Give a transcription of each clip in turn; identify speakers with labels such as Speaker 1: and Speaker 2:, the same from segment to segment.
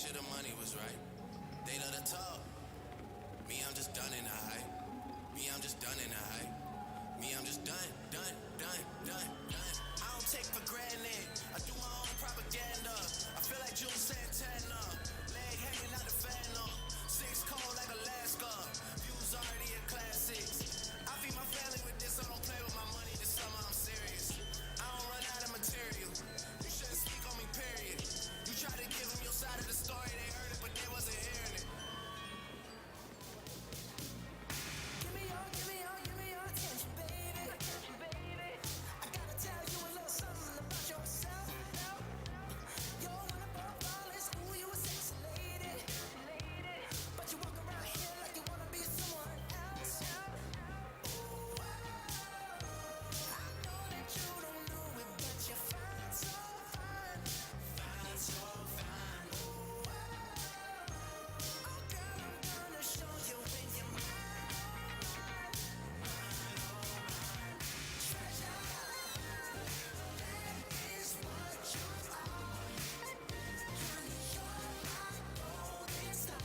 Speaker 1: sure the money was right. They love to talk. Me, I'm just done in the hype. Me, I'm just done in the hype. Me, I'm just done. I don't take for granted. I do my own propaganda. I feel like June Santana. Leg hanging out the fan up. Six cold like Alaska. Views already a classics. I feed my family with this. I don't play with my money this summer. I'm serious. I don't run out of material. You shouldn't speak on me, period. You try to give them your side of the story. They heard it, but they wasn't hearing it. Give me your attention, baby. I gotta tell you a little something about yourself. You're one of our flawless, ooh, you a sexy lady. But you walk around here like you wanna be someone else. Ooh, I know that you don't know it, but you're fine, so fine. Fine, so fine. Ooh, oh girl, I'm gonna show you when you're mine. Treasure, that is what you are. Honey, you're my golden star.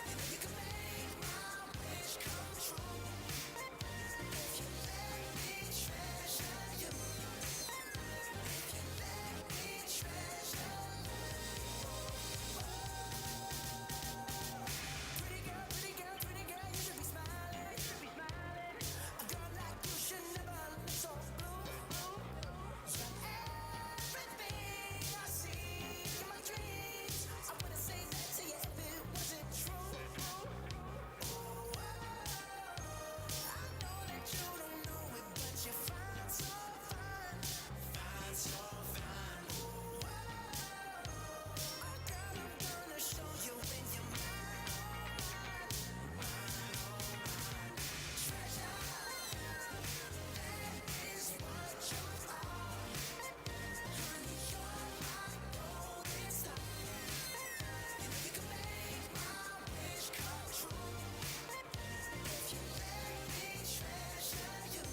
Speaker 1: You know you can make my wish come true. If you let me treasure you. If you let me treasure you. Pretty girl, you should be smiling. A girl like you should never look so blue. You're everything I see in my dreams. I wouldn't say that to you if it wasn't true. Ooh, I know that you don't know it, but you're fine, so fine. Fine, so fine. Ooh, oh girl, I'm gonna show you when you're mine. Treasure, that is what you are. Honey, you're my golden star. You know you can make my wish come true. If you let me treasure you.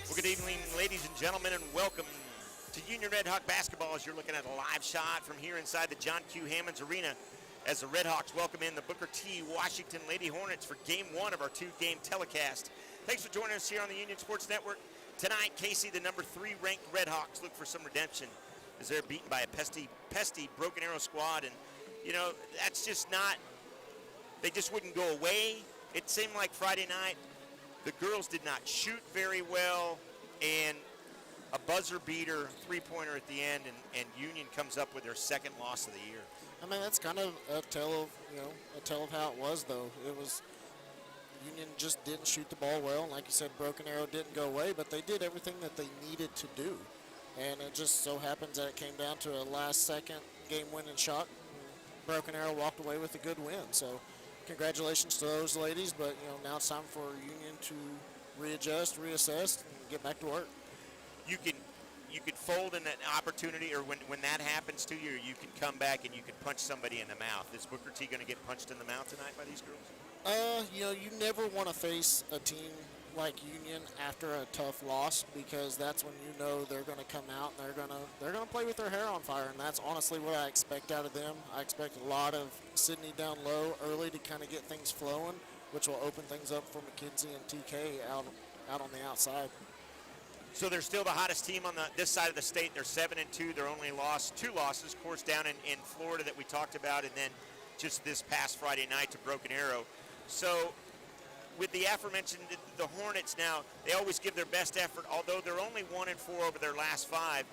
Speaker 2: Well, good evening, ladies and gentlemen, and welcome to Union Red Hawk basketball as you're looking at a live shot from here inside the John Q. Hammonds Arena as the Red Hawks welcome in the Booker T. Washington Lady Hornets for Game 1 of our two-game telecast. Thanks for joining us here on the Union Sports Network. Tonight, Casey, the number 3 ranked Red Hawks, look for some redemption as they're beaten by a pesty Broken Arrow squad. And, you know, that's just not, they just wouldn't go away. It seemed like Friday night, the girls did not shoot very well, and a buzzer beater, three-pointer at the end, and Union comes up with their second loss of the year.
Speaker 3: I mean, that's kind of a tell of how it was, though. It was Union just didn't shoot the ball well. Like you said, Broken Arrow didn't go away, but they did everything that they needed to do. And it just so happens that it came down to a last-second game-winning shot. Broken Arrow walked away with a good win. So congratulations to those ladies, but now it's time for Union to readjust, reassess, and get back to work.
Speaker 2: You can fold in an opportunity, or when that happens to you, you can come back and you can punch somebody in the mouth. Is Booker T going to get punched in the mouth tonight by these girls?
Speaker 3: You never want to face a team like Union after a tough loss, because that's when they're going to come out and they're going to play with their hair on fire, and that's honestly what I expect out of them. I expect a lot of Sydney down low early to kind of get things flowing, which will open things up for McKenzie and TK out on the outside.
Speaker 2: So they're still the hottest team on this side of the state. They're 7-2. They're only lost 2 losses, of course, down in Florida that we talked about, and then just this past Friday night to Broken Arrow. So with the aforementioned the Hornets now, they always give their best effort, although they're only 1-4 over their last 5.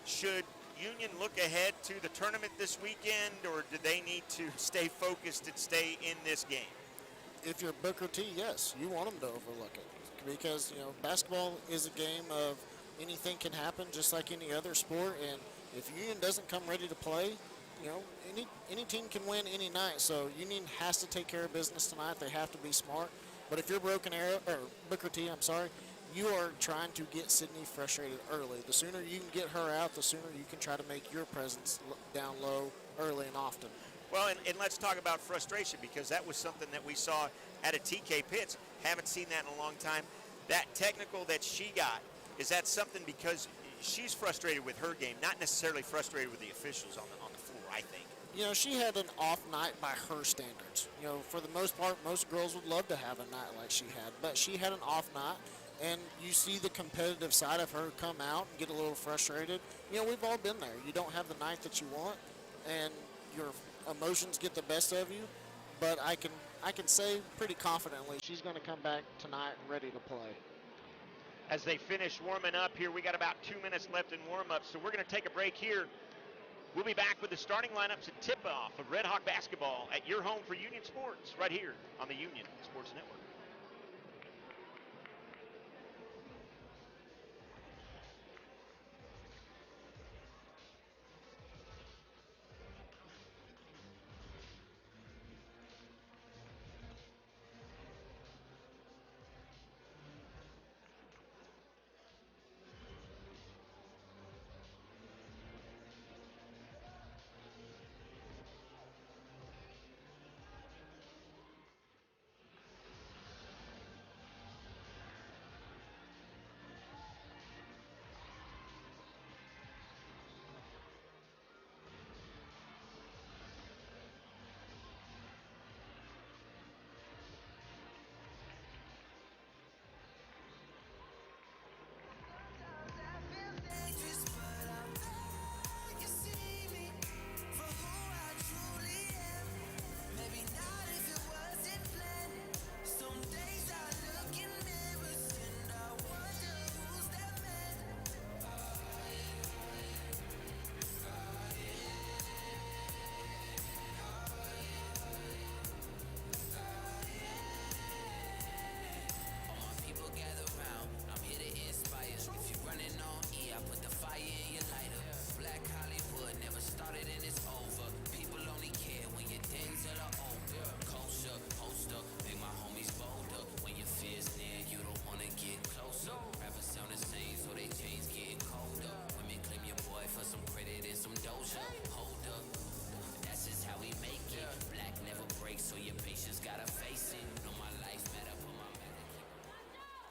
Speaker 2: Should Union look ahead to the tournament this weekend, or do they need to stay focused and stay in this game?
Speaker 3: If you're Booker T, yes, you want them to overlook it, because basketball is a game of anything can happen, just like any other sport. And if Union doesn't come ready to play, any team can win any night. So Union has to take care of business tonight. They have to be smart. But if you're Broken Arrow or Booker T, you are trying to get Sydney frustrated early. The sooner you can get her out, the sooner you can try to make your presence down low early and often.
Speaker 2: Well, and let's talk about frustration, because that was something that we saw at a TK Pitts. Haven't seen that in a long time. That technical that she got, is that something because she's frustrated with her game, not necessarily frustrated with the officials on the floor, I think.
Speaker 3: She had an off night by her standards. For the most part, most girls would love to have a night like she had, but she had an off night, and you see the competitive side of her come out and get a little frustrated. We've all been there. You don't have the night that you want, and your emotions get the best of you, but I can say pretty confidently she's going to come back tonight ready to play.
Speaker 2: As they finish warming up here, we got about 2 minutes left in warm-up, so we're going to take a break here. We'll be back with the starting lineups and tip-off of Red Hawk basketball at your home for Union Sports, right here on the Union Sports Network.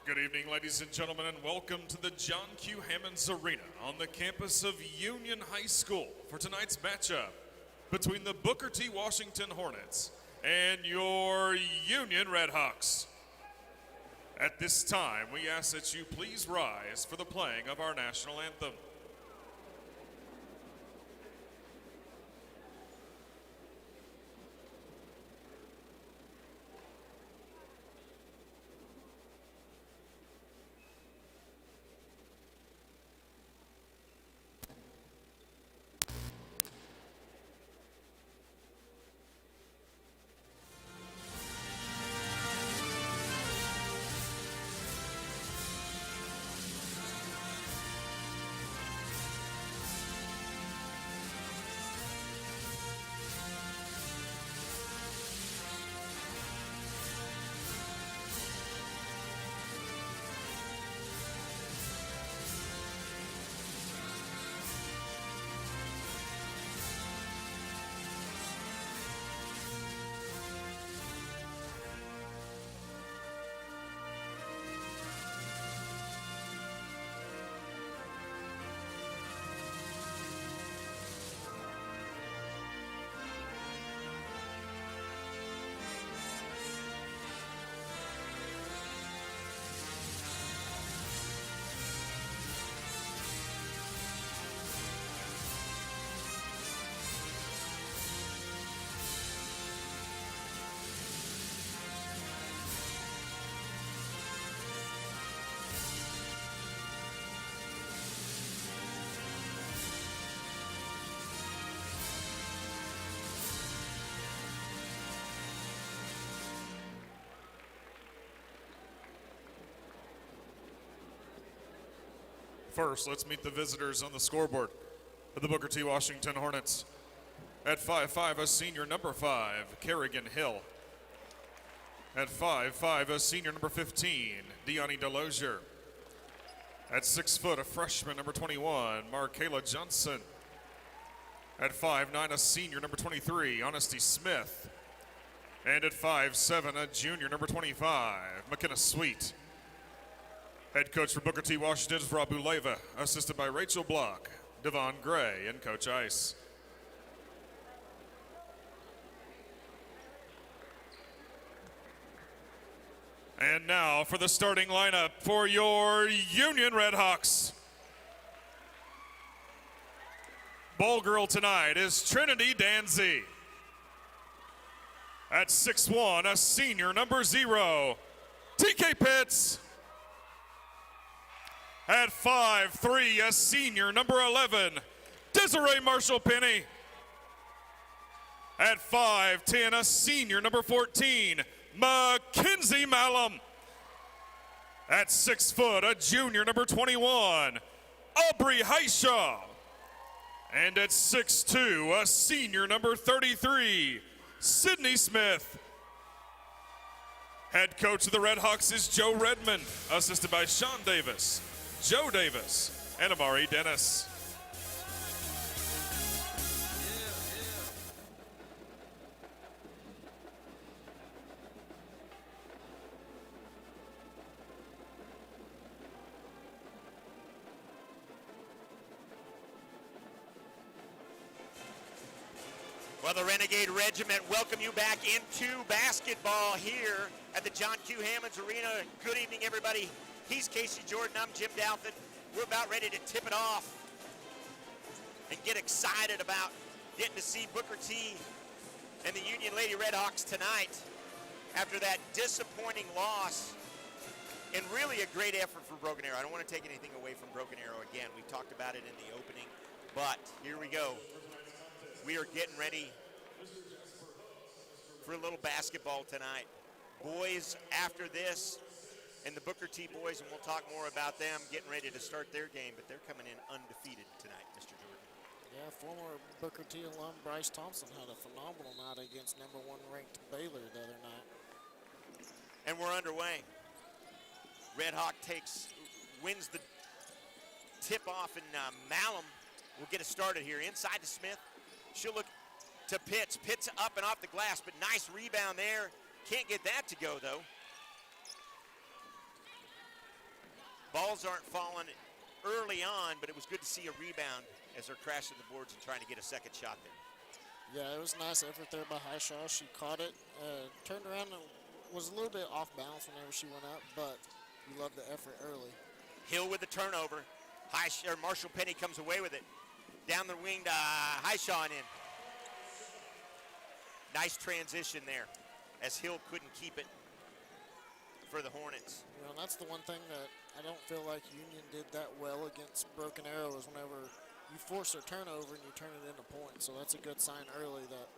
Speaker 4: Good evening, ladies and gentlemen, and welcome to the John Q. Hammonds Arena on the campus of Union High School for tonight's matchup between the Booker T. Washington Hornets and your Union Redhawks. At this time, we ask that you please rise for the playing of our national anthem. First, let's meet the visitors on the scoreboard of the Booker T. Washington Hornets. At 5'5", a senior number 5, Kerrigan Hill. At 5'5", a senior number 15, Deani Delosier. At 6 foot, a freshman number 21, Markayla Johnson. At 5'9", a senior number 23, Honesty Smith. And at 5'7", a junior number 25, McKenna Sweet. Head coach for Booker T. Washington is Rob Buleva, assisted by Rachel Block, Devon Gray, and Coach Ice. And now for the starting lineup for your Union Redhawks. Ball girl tonight is Trinity Danzy. At 6'1", a senior number 0, TK Pitts. At 5'3", a senior number 11, Desiree Marshall-Penny. At 5'10", a senior number 14, Mackenzie Malum. At 6 foot, a junior number 21, Aubrey Heishaw. And at 6'2", a senior number 33, Sydney Smith. Head coach of the Redhawks is Joe Redmond, assisted by Sean Davis, Joe Davis, and Amari Dennis.
Speaker 2: Well, the Renegade Regiment welcome you back into basketball here at the John Q. Hammonds Arena. Good evening, everybody. He's Casey Jordan. I'm Jim Dalton. We're about ready to tip it off and get excited about getting to see Booker T and the Union Lady Redhawks tonight after that disappointing loss and really a great effort for Broken Arrow. I don't want to take anything away from Broken Arrow again. We talked about it in the opening, but here we go. We are getting ready for a little basketball tonight. Boys after this, and the Booker T boys, and we'll talk more about them, getting ready to start their game, but they're coming in undefeated tonight, Mr. Jordan.
Speaker 3: Yeah, former Booker T alum Bryce Thompson had a phenomenal night against number 1 ranked Baylor the other night.
Speaker 2: And we're underway. Red Hawk wins the tip off, and Malum will get us started here. Inside to Smith. She'll look to Pitts. Pitts up and off the glass, but nice rebound there. Can't get that to go, though. Balls aren't falling early on, but it was good to see a rebound as they're crashing the boards and trying to get a second shot there.
Speaker 3: Yeah, it was a nice effort there by Heishaw. She caught it, turned around and was a little bit off balance whenever she went up, but you love the effort early.
Speaker 2: Hill with the turnover. Marshall-Penny comes away with it. Down the wing to Heishaw and in. Nice transition there as Hill couldn't keep it for the Hornets.
Speaker 3: You know, that's the one thing that I don't feel like Union did that well against Broken Arrow is whenever you force a turnover and you turn it into points. So that's a good sign early that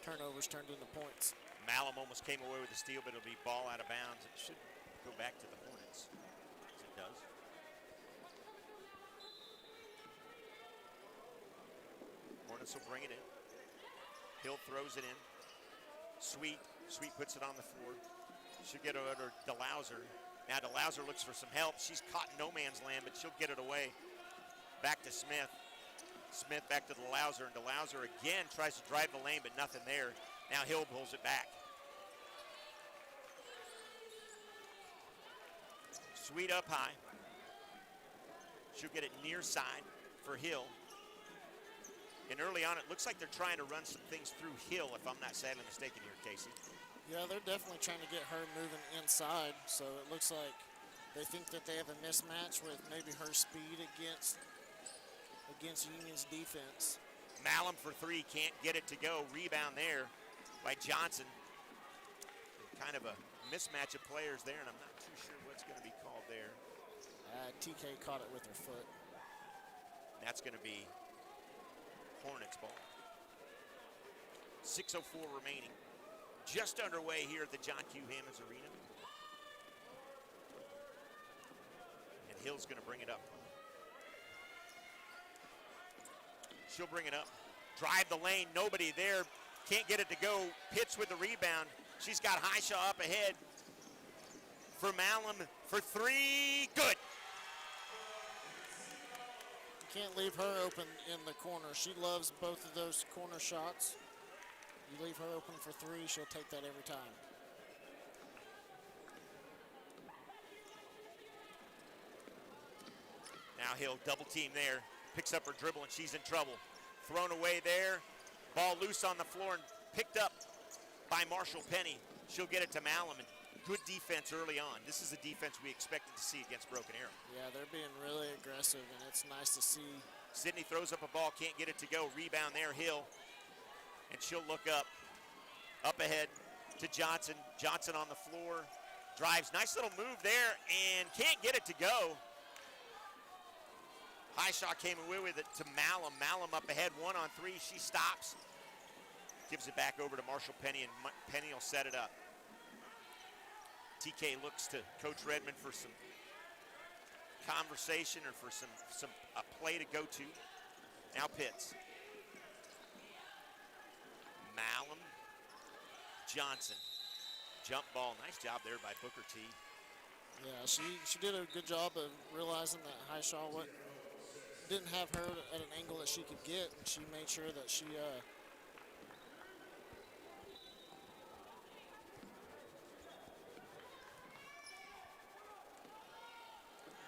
Speaker 3: turnovers turned into points.
Speaker 2: Malum almost came away with the steal, but it'll be ball out of bounds. It should go back to the Hornets, as it does. Hornets will bring it in. Hill throws it in. Sweet puts it on the floor. She'll get it over to DeLauser. Now DeLauser looks for some help. She's caught in no man's land, but she'll get it away. Back to Smith. Smith back to DeLauser, and DeLauser again tries to drive the lane, but nothing there. Now Hill pulls it back. Sweet up high. She'll get it near side for Hill. And early on, it looks like they're trying to run some things through Hill, if I'm not sadly mistaken here, Casey.
Speaker 3: Yeah, they're definitely trying to get her moving inside, so it looks like they think that they have a mismatch with maybe her speed against Union's defense.
Speaker 2: Malum for three, can't get it to go. Rebound there by Johnson. Kind of a mismatch of players there, and I'm not too sure what's going to be called there.
Speaker 3: TK caught it with her foot.
Speaker 2: That's going to be Hornets ball. 6:04 remaining. Just underway here at the John Q. Hammonds Arena. And Hill's going to bring it up. She'll bring it up. Drive the lane, nobody there. Can't get it to go. Pitts with the rebound. She's got Highshaw up ahead for Malum for three. Good.
Speaker 3: You can't leave her open in the corner. She loves both of those corner shots. You leave her open for three, she'll take that every time.
Speaker 2: Now Hill double team there. Picks up her dribble and she's in trouble. Thrown away there. Ball loose on the floor and picked up by Marshall Penny. She'll get it to Malum. And good defense early on. This is the defense we expected to see against Broken Arrow.
Speaker 3: Yeah, they're being really aggressive, and it's nice to see.
Speaker 2: Sydney throws up a ball, can't get it to go. Rebound there, Hill. And she'll look up. Up ahead to Johnson. Johnson on the floor. Drives. Nice little move there and can't get it to go. Highshaw came away with it to Malum. Malum up ahead, 1-on-3. She stops. Gives it back over to Marshall Penny, and Penny will set it up. TK looks to Coach Redmond for some conversation or for a play to go to. Now Pitts. Malum. Johnson. Jump ball. Nice job there by Booker T.
Speaker 3: Yeah, she did a good job of realizing that Highshaw didn't have her at an angle that she could get, and she made sure that she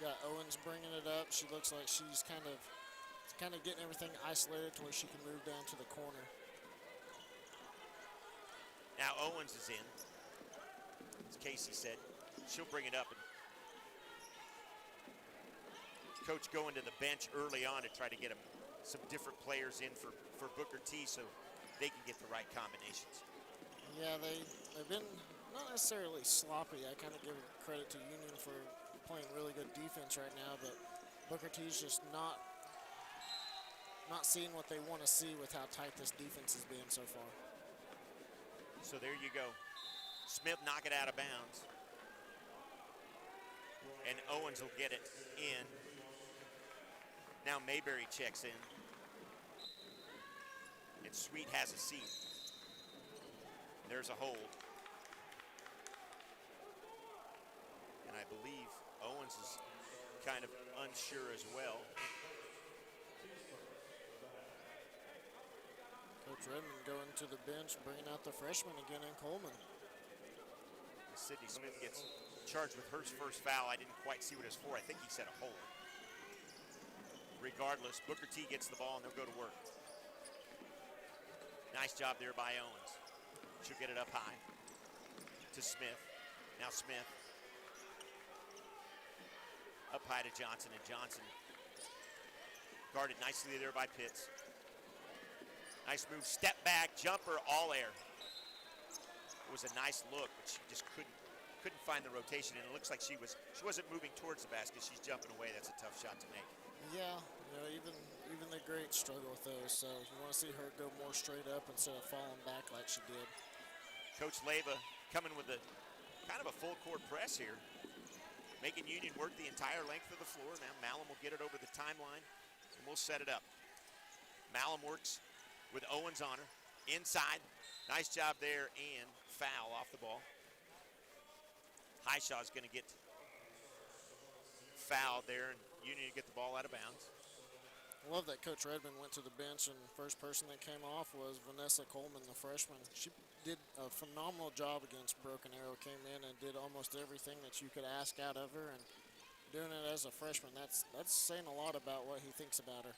Speaker 3: got Owens bringing it up. She looks like she's kind of getting everything isolated to where she can move down to the corner.
Speaker 2: Now Owens is in. As Casey said, she'll bring it up. And Coach going to the bench early on to try to get some different players in for Booker T so they can get the right combinations.
Speaker 3: Yeah, they've been not necessarily sloppy. I kind of give credit to Union for playing really good defense right now, but Booker T's just not seeing what they want to see with how tight this defense has been so far.
Speaker 2: So there you go. Smith knock it out of bounds. And Owens will get it in. Now Mayberry checks in. And Sweet has a seat. There's a hold. And I believe Owens is kind of unsure as well.
Speaker 3: Coach Redmond going to the bench, bringing out the freshman again in Coleman.
Speaker 2: Sydney Smith gets charged with her first foul. I didn't quite see what it was for. I think he said a hold. Regardless, Booker T gets the ball and they'll go to work. Nice job there by Owens. She'll get it up high to Smith. Now Smith. Up high to Johnson, and Johnson guarded nicely there by Pitts. Nice move, step back, jumper, all air. It was a nice look, but she just couldn't find the rotation, and it looks like she wasn't moving towards the basket. She's jumping away. That's a tough shot to make.
Speaker 3: Yeah, even the greats struggle with those, so you want to see her go more straight up instead of falling back like she did.
Speaker 2: Coach Leyva coming with a kind of a full court press here, making Union work the entire length of the floor. Now Malum will get it over the timeline, and we'll set it up. Malum works with Owens on her, inside. Nice job there, and foul off the ball. Highshaw's going to get fouled there, and Union to get the ball out of bounds.
Speaker 3: I love that Coach Redmond went to the bench, and the first person that came off was Vanessa Coleman, the freshman. She did a phenomenal job against Broken Arrow, came in and did almost everything that you could ask out of her, and doing it as a freshman, that's saying a lot about what he thinks about her.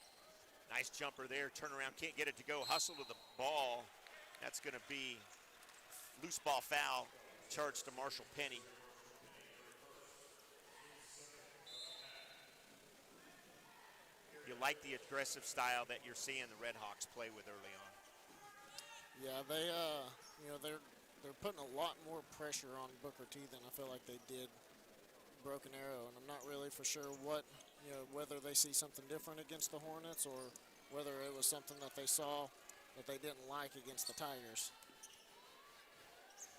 Speaker 2: Nice jumper there, turn around, can't get it to go, hustle to the ball. That's going to be loose ball foul, charged to Marshall Penny. You like the aggressive style that you're seeing the Red Hawks play with early on.
Speaker 3: Yeah, they're putting a lot more pressure on Booker T than I feel like they did Broken Arrow, and I'm not really for sure whether they see something different against the Hornets or whether it was something that they saw that they didn't like against the Tigers.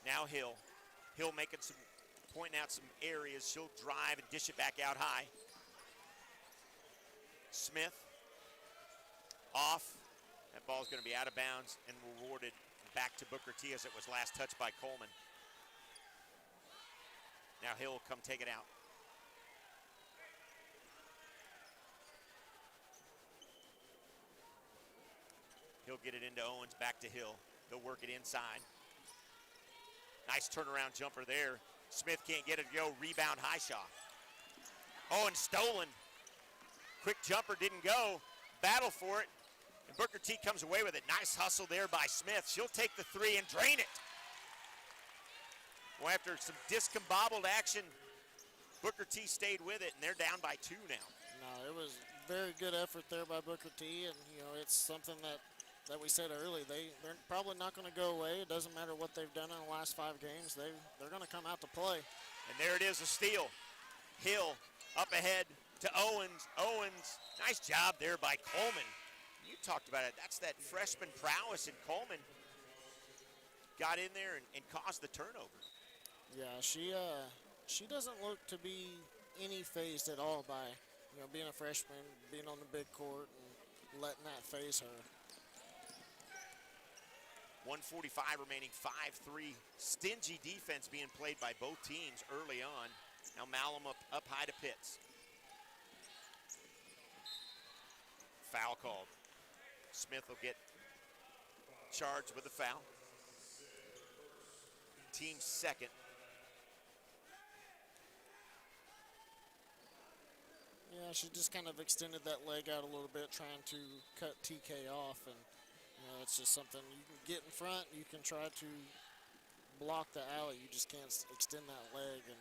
Speaker 2: Now Hill pointing out some areas. She'll drive and dish it back out high. Smith off That ball's going to be out of bounds and rewarded back to Booker T as it was last touched by Coleman. Now Hill will come take it out. He'll get it into Owens, back to Hill. He'll work it inside. Nice turnaround jumper there. Smith can't get it to go. Rebound, Highshaw. Owens stolen. Quick jumper didn't go. Battle for it. And Booker T comes away with it. Nice hustle there by Smith. She'll take the three and drain it. Well, after some discombobbled action, Booker T stayed with it, and they're down by 2 now.
Speaker 3: No, it was very good effort there by Booker T, and it's something that we said early. They're probably not going to go away. It doesn't matter what they've done in the last 5 games. They're going to come out to play.
Speaker 2: And there it is, a steal. Hill up ahead to Owens. Owens, nice job there by Coleman. You talked about it. That's that freshman prowess, and Coleman got in there and caused the turnover.
Speaker 3: Yeah, she doesn't look to be any phased at all by being a freshman, being on the big court, and letting that phase her.
Speaker 2: 1:45 remaining, 5-3. Stingy defense being played by both teams early on. Now Malum up high to Pitts. Foul called. Smith will get charged with a foul. Team second.
Speaker 3: Yeah, she just kind of extended that leg out a little bit, trying to cut TK off, and it's just something you can get in front. You can try to block the alley. You just can't extend that leg, and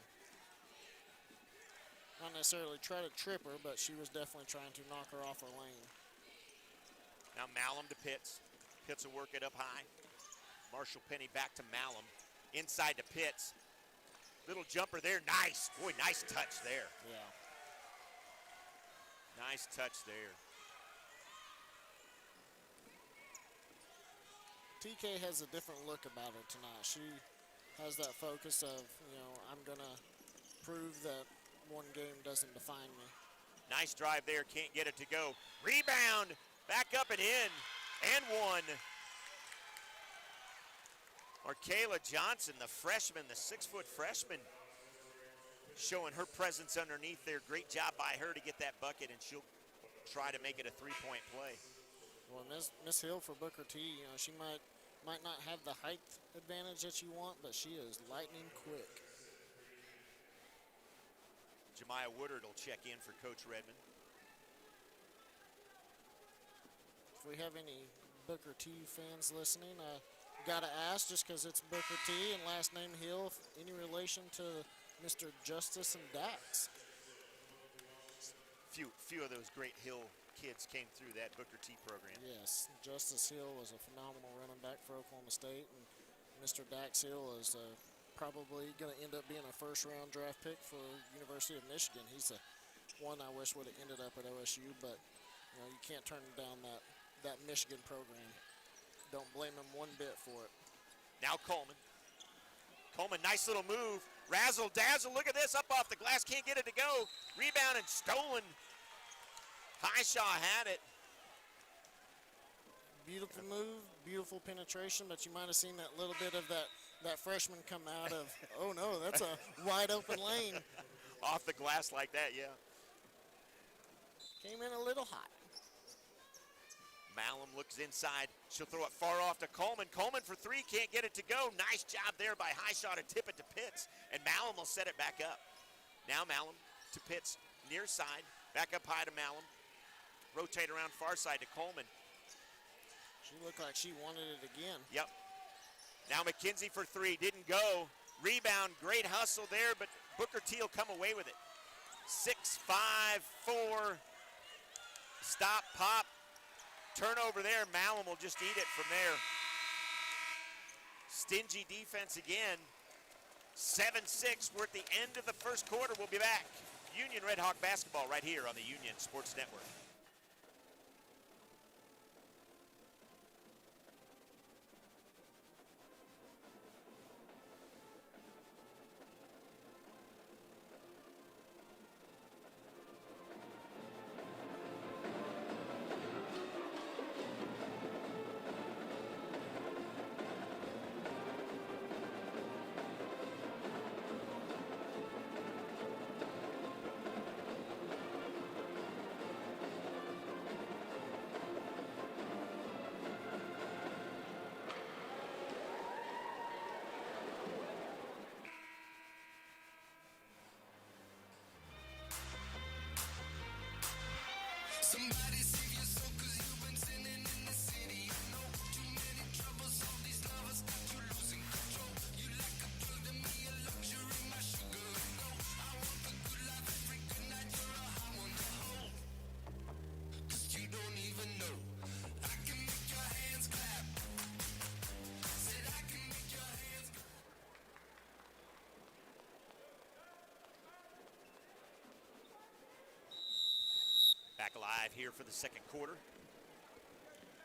Speaker 3: not necessarily try to trip her, but she was definitely trying to knock her off her lane.
Speaker 2: Now Malum to Pitts. Pitts will work it up high. Marshall Penny back to Malum. Inside to Pitts. Little jumper there. Nice. Boy, nice touch there.
Speaker 3: Yeah.
Speaker 2: Nice touch there.
Speaker 3: TK has a different look about her tonight. She has that focus of, I'm going to prove that one game doesn't define me.
Speaker 2: Nice drive there. Can't get it to go. Rebound. Back up and in. And one. Markayla Johnson, the freshman, the 6-foot freshman, showing her presence underneath there. Great job by her to get that bucket, and she'll try to make it a 3-point play.
Speaker 3: Well, Miss Hill for Booker T, she might not have the height advantage that you want, but she is lightning quick.
Speaker 2: Jemiah Woodard will check in for Coach Redmond.
Speaker 3: If we have any Booker T fans listening, gotta ask, just because it's Booker T and last name Hill, any relation to Mr. Justice and Dax?
Speaker 2: Few of those great Hill kids came through that Booker T program.
Speaker 3: Yes, Justice Hill was a phenomenal running back for Oklahoma State, and Mr. Dax Hill is probably going to end up being a first-round draft pick for University of Michigan. He's the one I wish would have ended up at OSU, but you can't turn down that Michigan program. Don't blame him one bit for it.
Speaker 2: Now Coleman. Coleman, nice little move. Razzle dazzle, look at this, up off the glass, can't get it to go. Rebound and stolen. Highshaw had it.
Speaker 3: Beautiful move, beautiful penetration, but you might have seen that little bit of that freshman come out of, oh no, that's a wide open lane.
Speaker 2: Off the glass like that, yeah.
Speaker 3: Came in a little hot.
Speaker 2: Malum looks inside. She'll throw it far off to Coleman. Coleman for three, can't get it to go. Nice job there by Highshaw to tip it to Pitts. And Malum will set it back up. Now Malum to Pitts, near side. Back up high to Malum. Rotate around far side to Coleman.
Speaker 3: She looked like she wanted it again.
Speaker 2: Yep. Now McKenzie for three, didn't go. Rebound, great hustle there, but Booker T will come away with it. 6-5-4. Stop, pop. Turnover there, Malum will just eat it from there. Stingy defense again. 7-6, we're at the end of the first quarter. We'll be back. Union Red Hawk basketball right here on the Union Sports Network. alive here for the second quarter.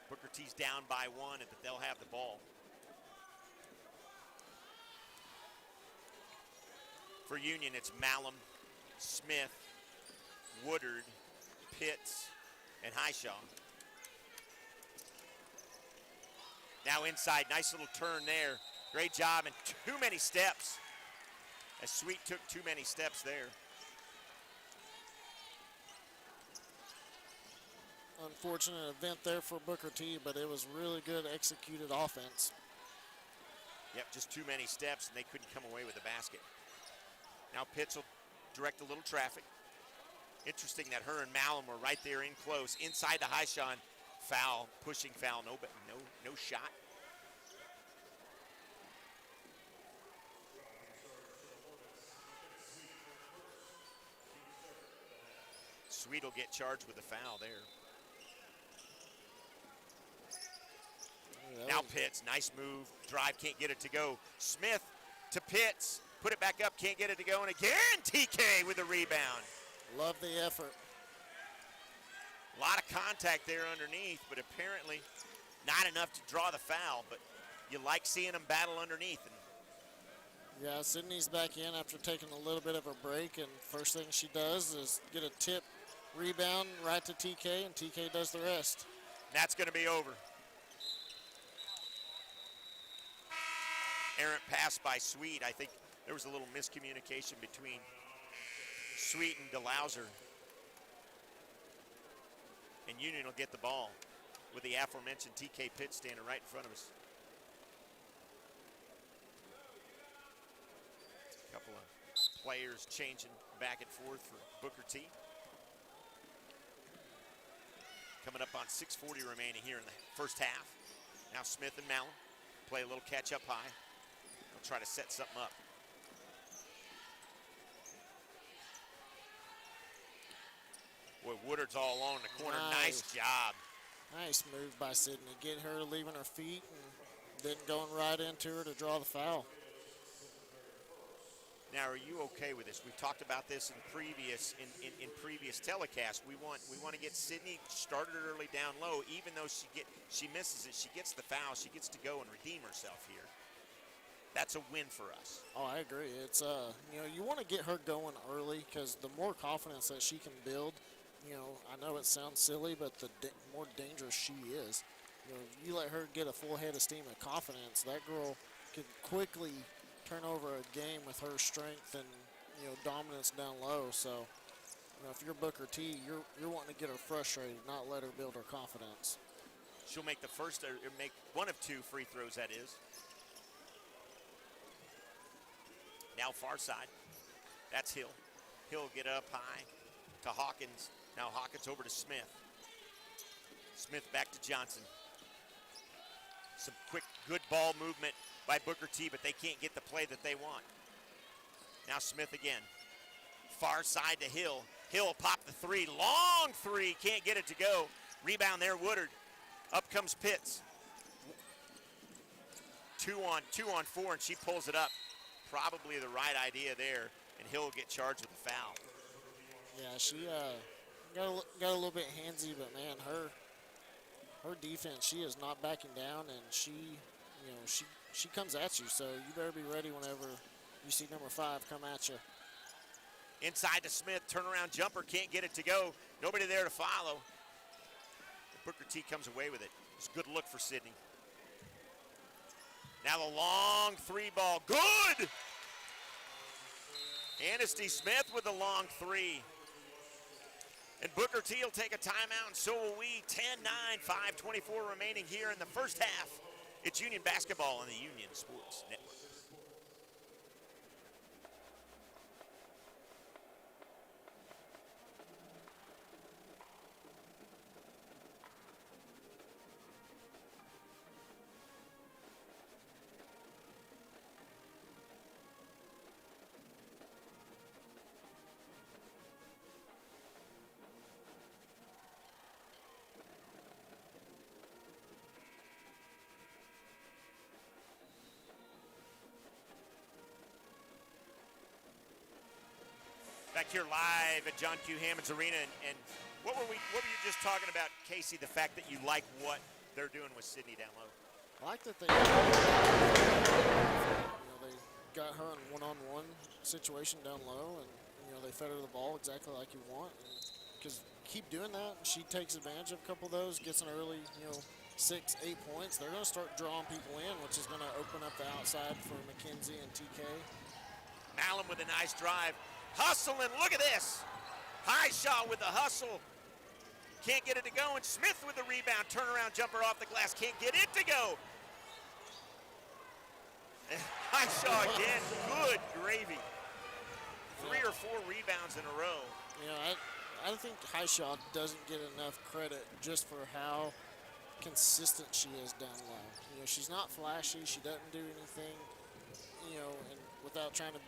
Speaker 2: Booker T's down by 1, but they'll have the ball. For Union, it's Malum, Smith, Woodard, Pitts, and Highshaw. Now inside, nice little turn there. Great job, and too many steps. As Sweet took too many steps there.
Speaker 3: Unfortunate event there for Booker T, but it was really good executed offense.
Speaker 2: Yep, just too many steps, and they couldn't come away with the basket. Now Pitts will direct a little traffic. Interesting that her and Malum were right there in close. Inside the Highshaw, foul, pushing foul, no shot. Sweet will get charged with a foul there. Now Pitts, nice move. Drive, can't get it to go. Smith to Pitts. Put it back up, can't get it to go. And again, TK with the rebound.
Speaker 3: Love the effort.
Speaker 2: A lot of contact there underneath, but apparently not enough to draw the foul. But you like seeing them battle underneath. And
Speaker 3: yeah, Sydney's back in after taking a little bit of a break, and first thing she does is get a tip rebound right to TK, and TK does the rest.
Speaker 2: that's going to be over. Errant pass by Sweet. I think there was a little miscommunication between Sweet and DeLauser. And Union will get the ball with the aforementioned TK Pitt standing right in front of us. A couple of players changing back and forth for Booker T. Coming up on 6:40 remaining here in the first half. Now Smith and Malum play a little catch up high. They'll try to set something up. Boy, Woodard's all alone in the corner. Nice job.
Speaker 3: Nice move by Sydney. Getting her leaving her feet and then going right into her to draw the foul.
Speaker 2: Now, are you okay with this? We've talked about this in previous telecasts. We want to get Sydney started early down low. Even though she misses it, she gets the foul. She gets to go and redeem herself here. That's a win for us.
Speaker 3: Oh, I agree. It's you want to get her going early because the more confidence that she can build, I know it sounds silly, but the more dangerous she is. You let her get a full head of steam and confidence, that girl can quickly turn over a game with her strength and dominance down low. So, if you're Booker T, you're wanting to get her frustrated, not let her build her confidence.
Speaker 2: She'll make the first, or make one of two free throws. That is. Now far side. That's Hill. Hill will get up high to Hawkins. Now Hawkins over to Smith. Smith back to Johnson. Some quick, good ball movement by Booker T, but they can't get the play that they want. Now Smith again. Far side to Hill. Hill will pop the three. Long three. Can't get it to go. Rebound there, Woodard. Up comes Pitts. 2 on 4, and she pulls it up. Probably the right idea there, and Hill will get charged with a foul.
Speaker 3: Yeah, she got a little bit handsy, but man, her defense, she is not backing down, and she comes at you. So you better be ready whenever you see number 5 come at you.
Speaker 2: Inside to Smith, turnaround jumper, can't get it to go. Nobody there to follow. Booker T comes away with it. It's a good look for Sydney. Now the long 3 ball, good! Anasty Smith with the long 3. And Booker T will take a timeout, and so will we. 10-9, 5:24 remaining here in the first half. It's Union basketball on the Union Sports Network. Back here live at John Q. Hammonds Arena, and What were you just talking about, Casey? The fact that you like what they're doing with Sydney down low.
Speaker 3: I like that they got her in one-on-one situation down low, and they fed her the ball exactly like you want. Because keep doing that, and she takes advantage of a couple of those, gets an early 6, 8 points. They're going to start drawing people in, which is going to open up the outside for McKenzie and TK.
Speaker 2: Malum with a nice drive, hustling. Look at this. Highshaw with the hustle. Can't get it to go, and Smith with the rebound. Turnaround jumper off the glass. Can't get it to go. And Highshaw again. Good gravy. 3 or 4 rebounds in a row.
Speaker 3: I think Highshaw doesn't get enough credit just for how consistent she is down low. She's not flashy. She doesn't do anything, and without trying to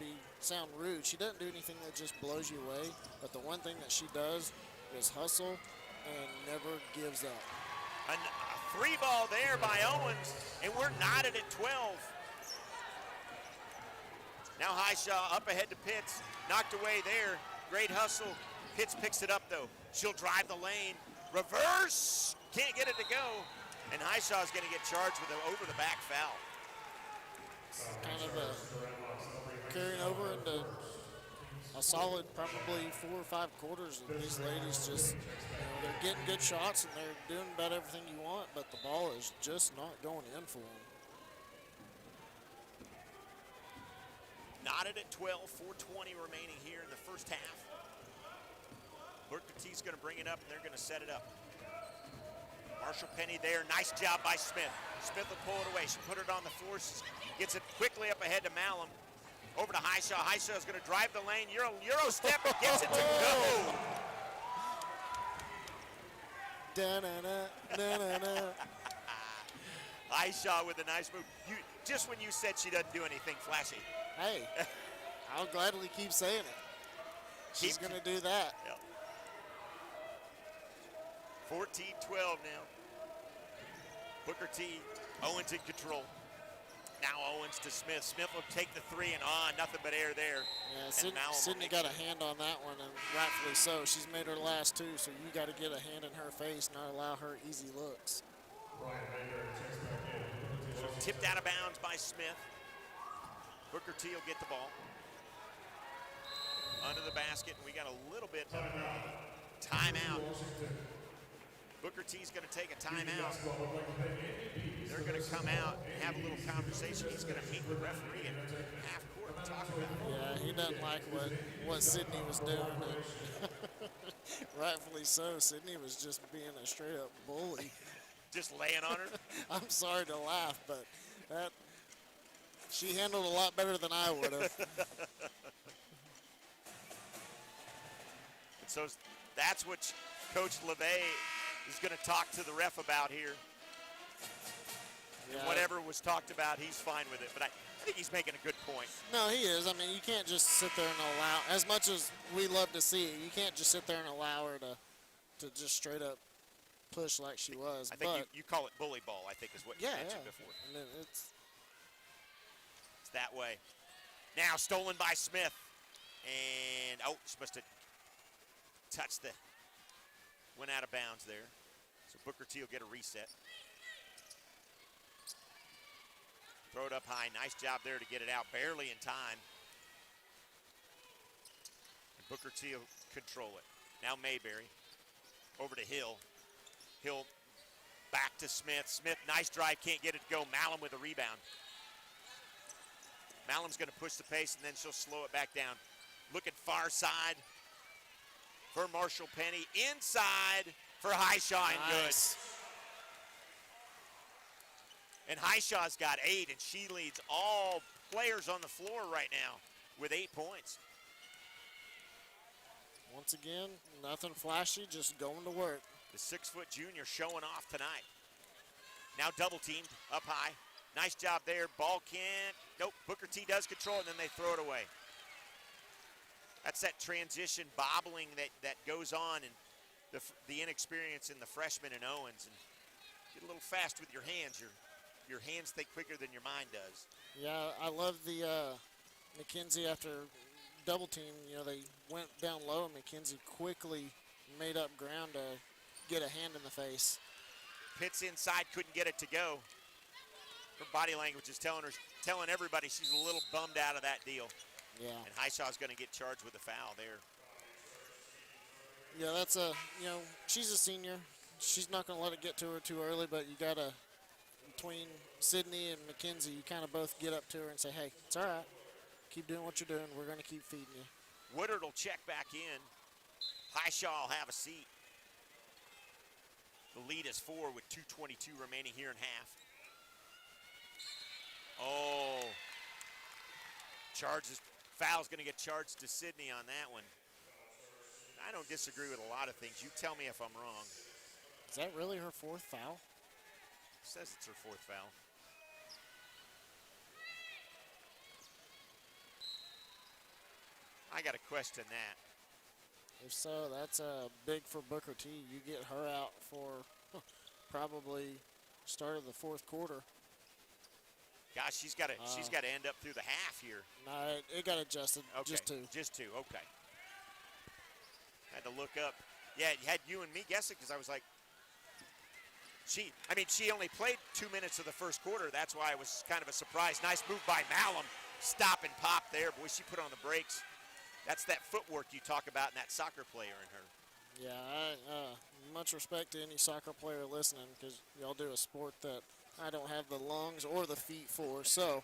Speaker 3: sound rude, she doesn't do anything that just blows you away. But the one thing that she does is hustle and never gives up.
Speaker 2: A 3-ball there by Owens, and we're knotted at 12. Now Highshaw up ahead to Pitts, knocked away there. Great hustle. Pitts picks it up though. She'll drive the lane. Reverse, can't get it to go. And Highshaw's going to get charged with an over-the-back foul.
Speaker 3: Kind of carrying over into a solid probably 4 or 5 quarters of these ladies just, they're getting good shots and they're doing about everything you want, but the ball is just not going in for them.
Speaker 2: Knotted at 12, 4:20 remaining here in the first half. Booker T's going to bring it up and they're going to set it up. Marshall Penny there, nice job by Smith. Smith will pull it away, she'll put it on the floor, gets it quickly up ahead to Malum. Over to Highshaw, Highshaw's going to drive the lane, Euro step, gets it to go. Highshaw with a nice move. Just when you said she doesn't do anything flashy.
Speaker 3: Hey, I'll gladly keep saying it. She's going to do that.
Speaker 2: Yep. 14-12 now. Booker T, Owens in control. Now Owens to Smith. Smith will take the 3 and nothing but air there.
Speaker 3: Yeah, Sydney got a hand on that one, and rightfully so. She's made her last 2, so you got to get a hand in her face, not allow her easy looks.
Speaker 2: Tipped out of bounds by Smith. Booker T will get the ball. Under the basket, and we got a little bit of timeout. Booker T's going to take a timeout. They're going to come out and have a little conversation. He's going to meet the referee at half court and talk about it.
Speaker 3: Yeah, he doesn't like what Sydney was doing. Rightfully so. Sydney was just being a straight up bully.
Speaker 2: Just laying on her?
Speaker 3: I'm sorry to laugh, but she handled a lot better than I would have.
Speaker 2: So that's what Coach LeVay is going to talk to the ref about here.
Speaker 3: Yeah.
Speaker 2: And whatever was talked about, he's fine with it. But I think he's making a good point.
Speaker 3: No, he is. I mean, you can't just sit there and allow, as much as we love to see it, you can't just sit there and allow her to just straight up push like she was.
Speaker 2: I think you call it bully ball, I think is what you mentioned before.
Speaker 3: I mean, it's
Speaker 2: that way. Now stolen by Smith. And, she must have touched went out of bounds there. So Booker T will get a reset. Throw it up high. Nice job there to get it out. Barely in time. And Booker T will control it. Now Mayberry. Over to Hill. Hill back to Smith. Smith, nice drive. Can't get it to go. Malum with a rebound. Malum's going to push the pace, and then she'll slow it back down. Looking far side for Marshall Penny. Inside for Highshaw and
Speaker 3: nice.
Speaker 2: Good. And Highshaw's got 8, and she leads all players on the floor right now with 8 points.
Speaker 3: Once again, nothing flashy, just going to work.
Speaker 2: The 6-foot junior showing off tonight. Now double teamed up high. Nice job there. Ball can't. Nope. Booker T does control it, and then they throw it away. That's that transition bobbling that goes on, and the inexperience in the freshman and Owens. And get a little fast with your hands. Your hands think quicker than your mind does.
Speaker 3: Yeah, I love the McKenzie after double team. They went down low, and McKenzie quickly made up ground to get a hand in the face.
Speaker 2: Pitts inside, couldn't get it to go. Her body language is telling everybody she's a little bummed out of that deal.
Speaker 3: Yeah.
Speaker 2: And Highshaw's going to get charged with a foul there.
Speaker 3: Yeah, that's she's a senior. She's not going to let it get to her too early, but you got to, between Sydney and Mackenzie, you kind of both get up to her and say, hey, it's all right. Keep doing what you're doing. We're going to keep feeding you.
Speaker 2: Woodard will check back in. Highshaw will have a seat. The lead is 4 with 2:22 remaining here in half. Oh. Foul's going to get charged to Sydney on that one. I don't disagree with a lot of things. You tell me if I'm wrong.
Speaker 3: Is that really her 4th foul?
Speaker 2: It says it's her 4th foul. I got to question that.
Speaker 3: If so, that's big for Booker T. You get her out for probably start of the 4th quarter.
Speaker 2: Gosh, she's got to end up through the half here.
Speaker 3: No, it got adjusted.
Speaker 2: Okay.
Speaker 3: Just two.
Speaker 2: Okay. Had to look up. Yeah, you had you and me guessing because I was like, she only played 2 minutes of the first quarter. That's why it was kind of a surprise. Nice move by Malum. Stop and pop there. Boy, she put on the brakes. That's that footwork you talk about in that soccer player in her.
Speaker 3: Yeah, much respect to any soccer player listening because y'all do a sport that I don't have the lungs or the feet for, so.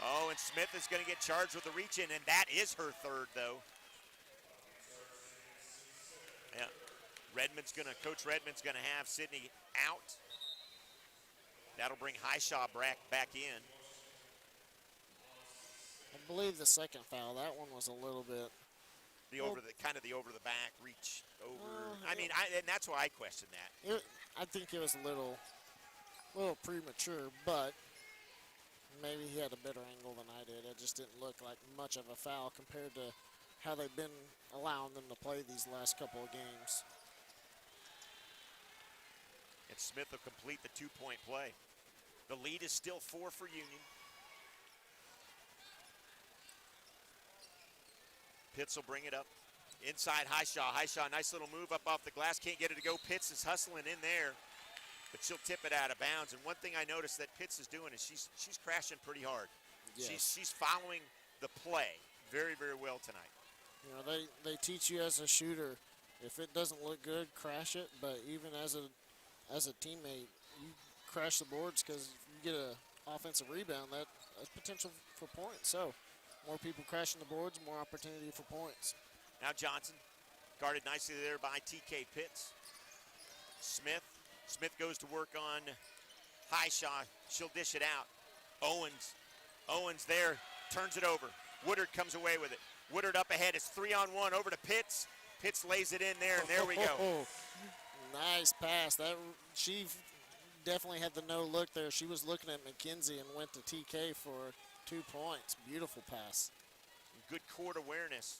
Speaker 2: Oh, and Smith is going to get charged with the reach-in, and that is her 3rd, though. Yeah, Coach Redmond's going to have Sydney out. That'll bring Highshaw back in.
Speaker 3: I believe the 2nd foul, that one was a little bit.
Speaker 2: The over the back reach over. And that's why I question that.
Speaker 3: I think it was a little premature, but maybe he had a better angle than I did. It just didn't look like much of a foul compared to how they've been allowing them to play these last couple of games.
Speaker 2: And Smith will complete the 2-point play. The lead is still 4 for Union. Pitts will bring it up. Inside Highshaw. Highshaw, nice little move up off the glass. Can't get it to go. Pitts is hustling in there, but she'll tip it out of bounds. And one thing I noticed that Pitts is doing is she's crashing pretty hard.
Speaker 3: Yes.
Speaker 2: She's following the play very, very well tonight.
Speaker 3: You know, they teach you as a shooter, if it doesn't look good, crash it. But even as a teammate, you crash the boards because if you get an offensive rebound, that's potential for points. So more people crashing the boards, more opportunity for points.
Speaker 2: Now Johnson, guarded nicely there by TK Pitts. Smith goes to work on Highshaw. She'll dish it out. Owens there, turns it over. Woodard comes away with it. Woodard up ahead. It's 3-on-1 over to Pitts. Pitts lays it in there, and there we go.
Speaker 3: Nice pass. She definitely had the no look there. She was looking at McKenzie and went to TK for 2 points. Beautiful pass.
Speaker 2: Good court awareness.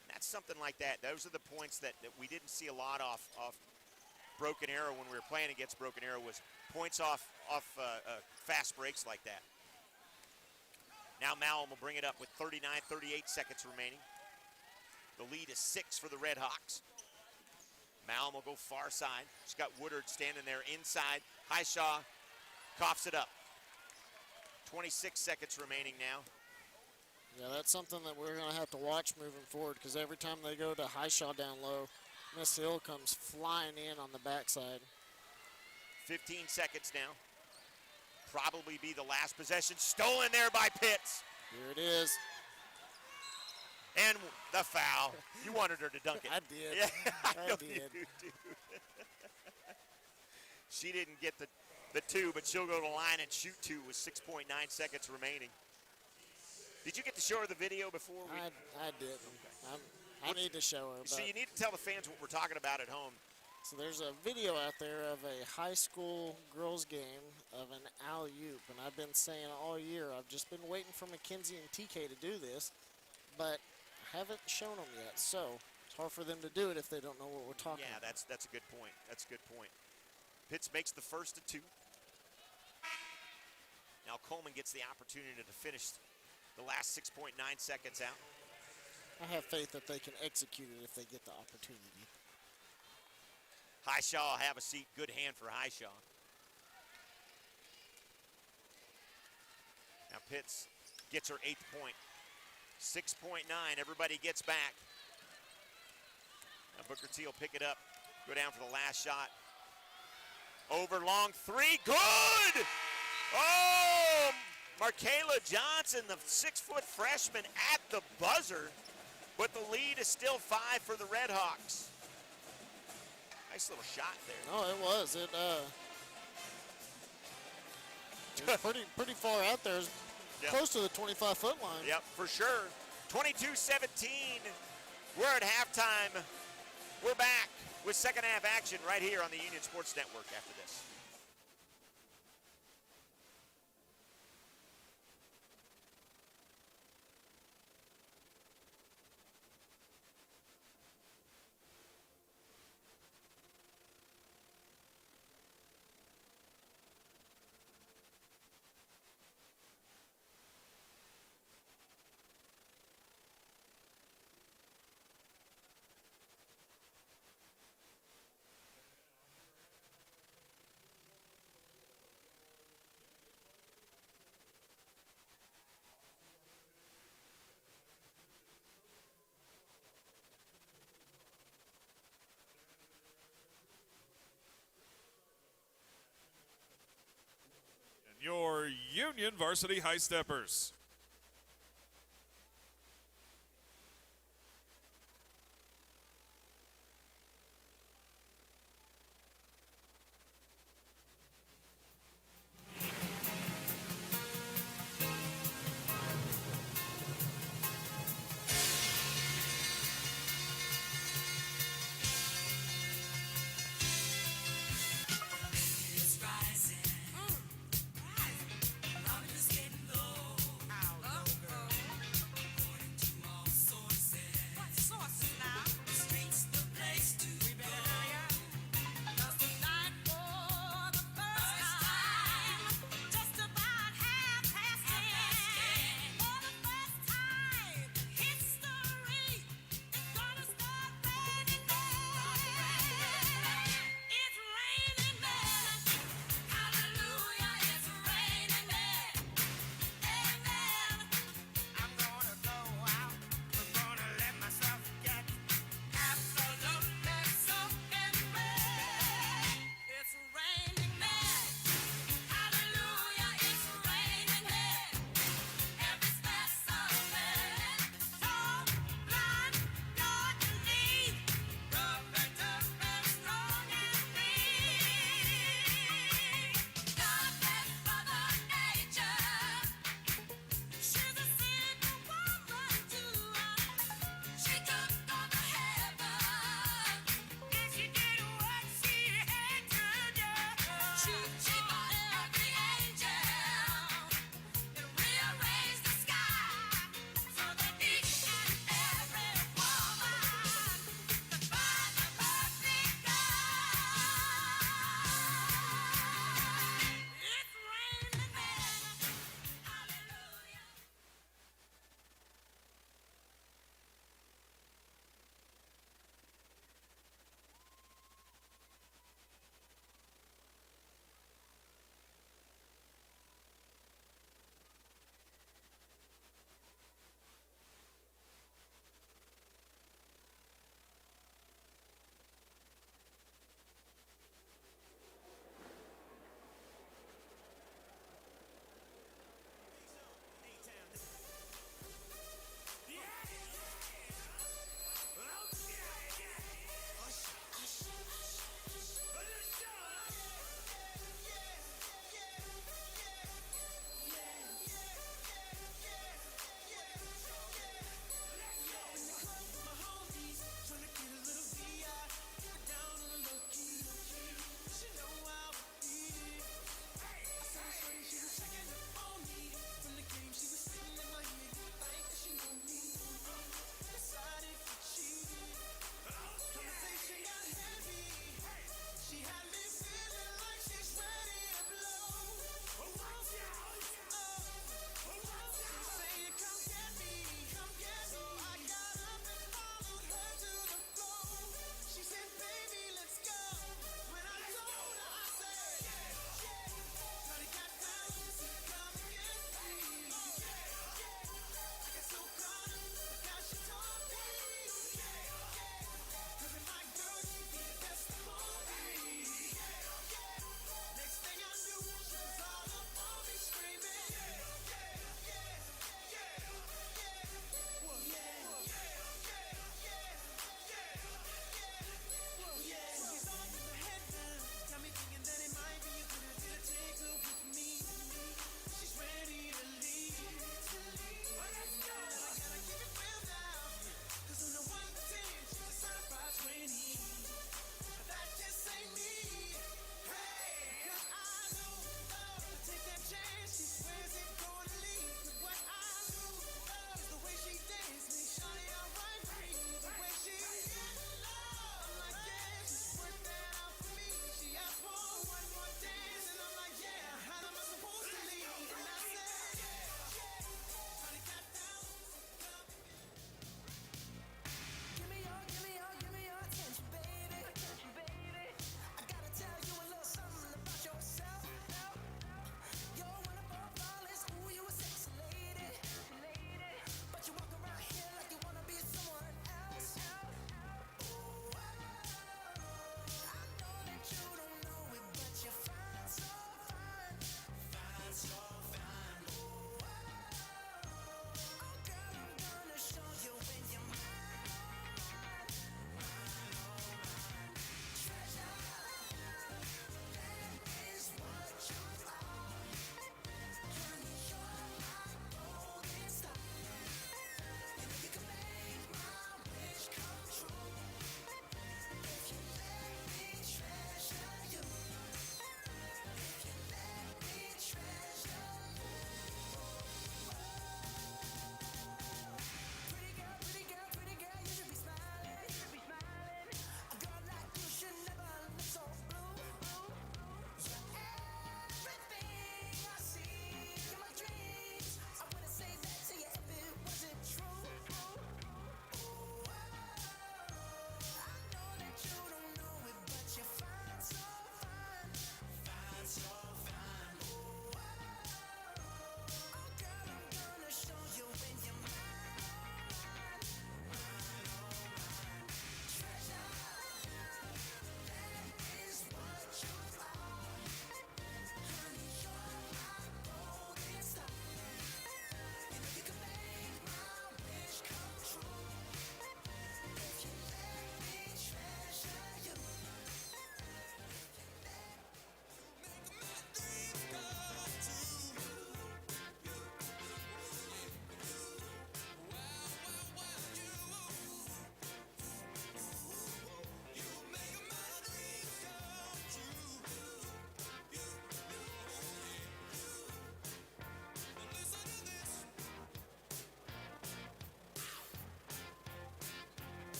Speaker 2: And that's something like that. Those are the points that we didn't see a lot off Broken Arrow when we were playing against Broken Arrow, was points off fast breaks like that. Now Malum will bring it up with 38 seconds remaining. The lead is 6 for the Red Hawks. Malum will go far side. She's got Woodard standing there inside. Highshaw coughs it up. 26 seconds remaining now.
Speaker 3: Yeah, that's something that we're going to have to watch moving forward because every time they go to Highshaw down low, Miss Hill comes flying in on the backside.
Speaker 2: 15 seconds now. Probably be the last possession. Stolen there by Pitts.
Speaker 3: Here it is.
Speaker 2: And the foul. You wanted her to dunk it.
Speaker 3: I did.
Speaker 2: Yeah, I know
Speaker 3: did.
Speaker 2: you do. She didn't get the 2, but she'll go to the line and shoot 2 with 6.9 seconds remaining. Did you get to show her the video before?
Speaker 3: I didn't. Okay. I need to show her.
Speaker 2: So you need to tell the fans what we're talking about at home.
Speaker 3: So there's a video out there of a high school girls game of an alley-oop, and I've been saying all year, I've just been waiting for McKenzie and TK to do this, but I haven't shown them yet. So it's hard for them to do it if they don't know what we're talking about.
Speaker 2: Yeah, that's a good point. That's a good point. Pitts makes the first of 2. Now Coleman gets the opportunity to finish the last 6.9 seconds out.
Speaker 3: I have faith that they can execute it if they get the opportunity.
Speaker 2: Highshaw, have a seat. Good hand for Highshaw. Now Pitts gets her 8th point. 6.9, everybody gets back. Now Booker T will pick it up, go down for the last shot. Over long three, good! Oh, Markayla Johnson, the 6-foot freshman at the buzzer, but the lead is still 5 for the Red Hawks. Nice little shot there.
Speaker 3: No, it was. It was pretty far out there. It was
Speaker 2: Yep.
Speaker 3: close to the 25-foot line.
Speaker 2: Yep, for sure. 22-17. We're at halftime. We're back with second half action right here on the Union Sports Network after this.
Speaker 4: Your Union Varsity High Steppers.
Speaker 1: It's rising. Rising. Love is getting low.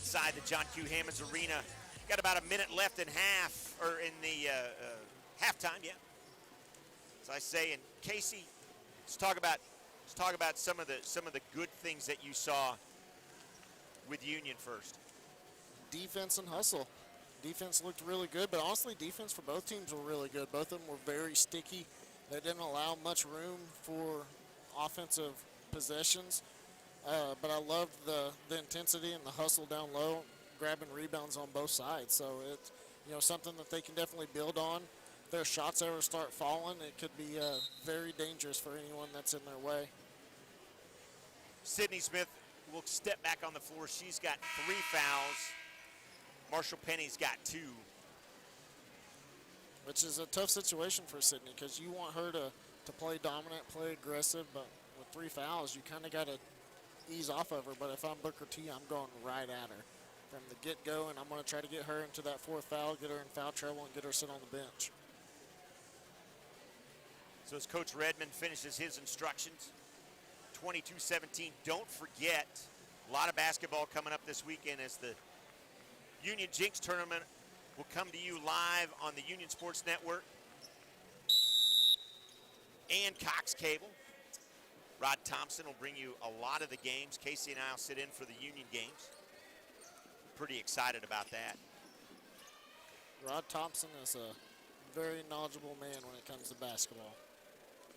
Speaker 2: inside the John Q. Hammonds Arena. Got about a minute left in half, or in the halftime, yeah. As I say, and Casey, let's talk about some of the good things that you saw with Union first.
Speaker 3: Defense and hustle. Defense looked really good, but honestly, defense for both teams were really good. Both of them were very sticky. They didn't allow much room for offensive possessions. But I loved the intensity and the hustle down low, grabbing rebounds on both sides. So it's something that they can definitely build on. If their shots ever start falling, it could be very dangerous for anyone that's in their way.
Speaker 2: Sydney Smith will step back on the floor. She's got 3 fouls. Marshall Penny's got 2.
Speaker 3: Which is a tough situation for Sydney because you want her to play dominant, play aggressive, but with 3 fouls, you kind of got to ease off of her. But if I'm Booker T, I'm going right at her from the get-go, and I'm going to try to get her into that 4th foul, get her in foul trouble, and get her sit on the bench.
Speaker 2: So as Coach Redmond finishes his instructions, 22-17, don't forget, a lot of basketball coming up this weekend as the Union Jinx Tournament will come to you live on the Union Sports Network and Cox Cable. Rod Thompson will bring you a lot of the games. Casey and I will sit in for the Union games. Pretty excited about that.
Speaker 3: Rod Thompson is a very knowledgeable man when it comes to basketball.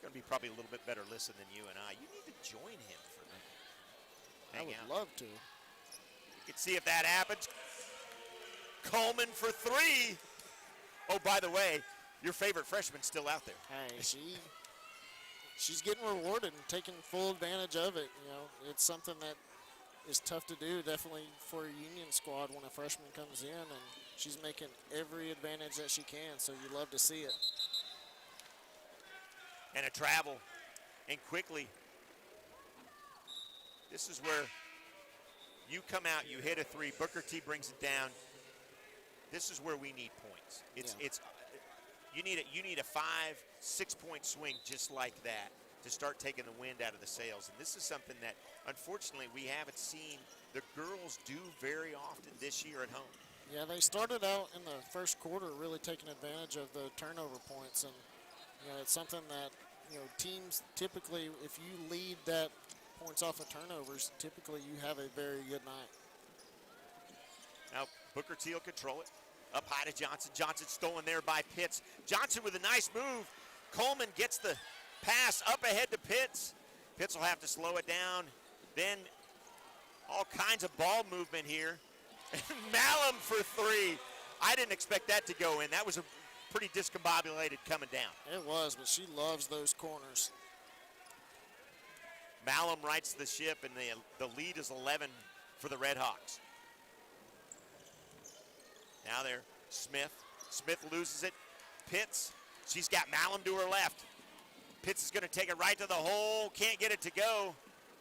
Speaker 2: Going to be probably a little bit better listen than you and I. You need to join him for that.
Speaker 3: I would love to.
Speaker 2: You can see if that happens. Coleman for 3. Oh, by the way, your favorite freshman's still out there.
Speaker 3: Hey, she's getting rewarded and taking full advantage of it. It's something that is tough to do, definitely for a Union squad when a freshman comes in, and she's making every advantage that she can, so you love to see it.
Speaker 2: And a travel, and quickly. This is where you come out, you hit a 3, Booker T brings it down. This is where we need points. You need a 5-6 point swing just like that to start taking the wind out of the sails. And this is something that unfortunately we haven't seen the girls do very often this year at home.
Speaker 3: Yeah, they started out in the first quarter really taking advantage of the turnover points, and it's something that teams typically, if you lead that points off of turnovers, typically you have a very good night.
Speaker 2: Now Booker T will control it. Up high to Johnson. Johnson stolen there by Pitts. Johnson with a nice move. Coleman gets the pass up ahead to Pitts. Pitts will have to slow it down. Then all kinds of ball movement here. Malum for 3. I didn't expect that to go in. That was a pretty discombobulated coming down.
Speaker 3: It was, but she loves those corners.
Speaker 2: Malum rights the ship, and the lead is 11 for the Red Hawks. Now there, Smith. Smith loses it. Pitts, she's got Malum to her left. Pitts is going to take it right to the hole. Can't get it to go.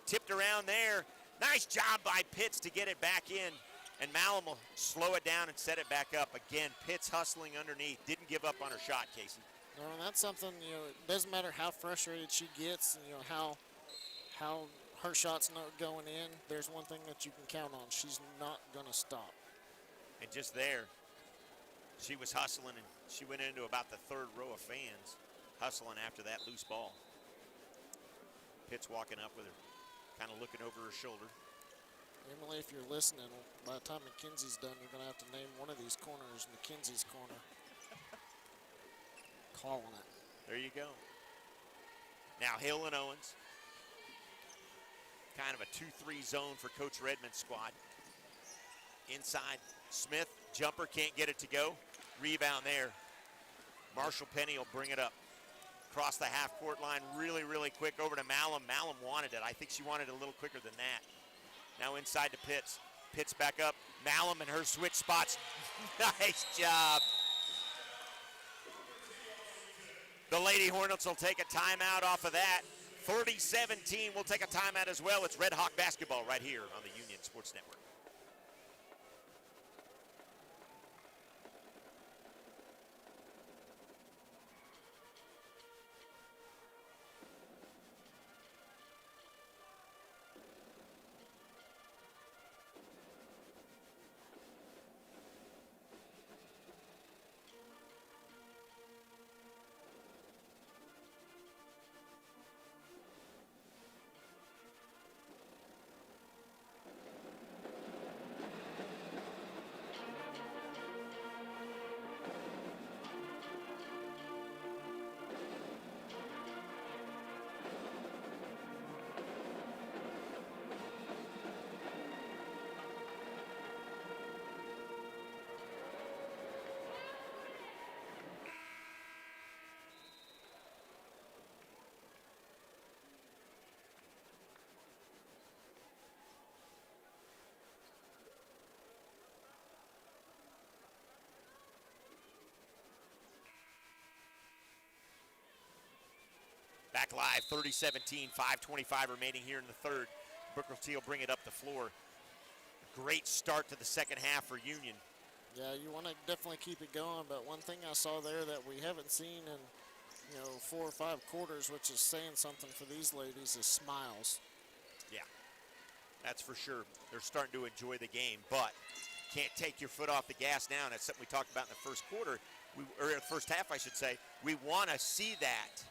Speaker 2: Tipped around there. Nice job by Pitts to get it back in. And Malum will slow it down and set it back up. Again, Pitts hustling underneath. Didn't give up on her shot, Casey.
Speaker 3: No, and that's something, it doesn't matter how frustrated she gets, and, how her shot's not going in. There's one thing that you can count on. She's not going to stop.
Speaker 2: And just there, she was hustling, and she went into about the 3rd row of fans hustling after that loose ball. Pitts walking up with her, kind of looking over her shoulder.
Speaker 3: Emily, if you're listening, by the time McKenzie's done, you're going to have to name one of these corners McKenzie's corner. Calling it.
Speaker 2: There you go. Now Hill and Owens. Kind of a 2-3 zone for Coach Redmond's squad. Inside, Smith, jumper, can't get it to go. Rebound there. Marshall Penny will bring it up. Across the half-court line really, really quick over to Malum. Malum wanted it. I think she wanted it a little quicker than that. Now inside to Pitts. Pitts back up. Malum and her switch spots. Nice job. The Lady Hornets will take a timeout off of that. 30-17. We'll take a timeout as well. It's Red Hawk basketball right here on the Union Sports Network. Back live, 30-17, 5:25 remaining here in the third. Booker T will bring it up the floor. Great start to the second half for Union.
Speaker 3: Yeah, you want to definitely keep it going, but one thing I saw there that we haven't seen in 4 or 5 quarters, which is saying something for these ladies, is smiles.
Speaker 2: Yeah, that's for sure. They're starting to enjoy the game, but can't take your foot off the gas now, and that's something we talked about in the first quarter, or the first half, I should say. We want to see that.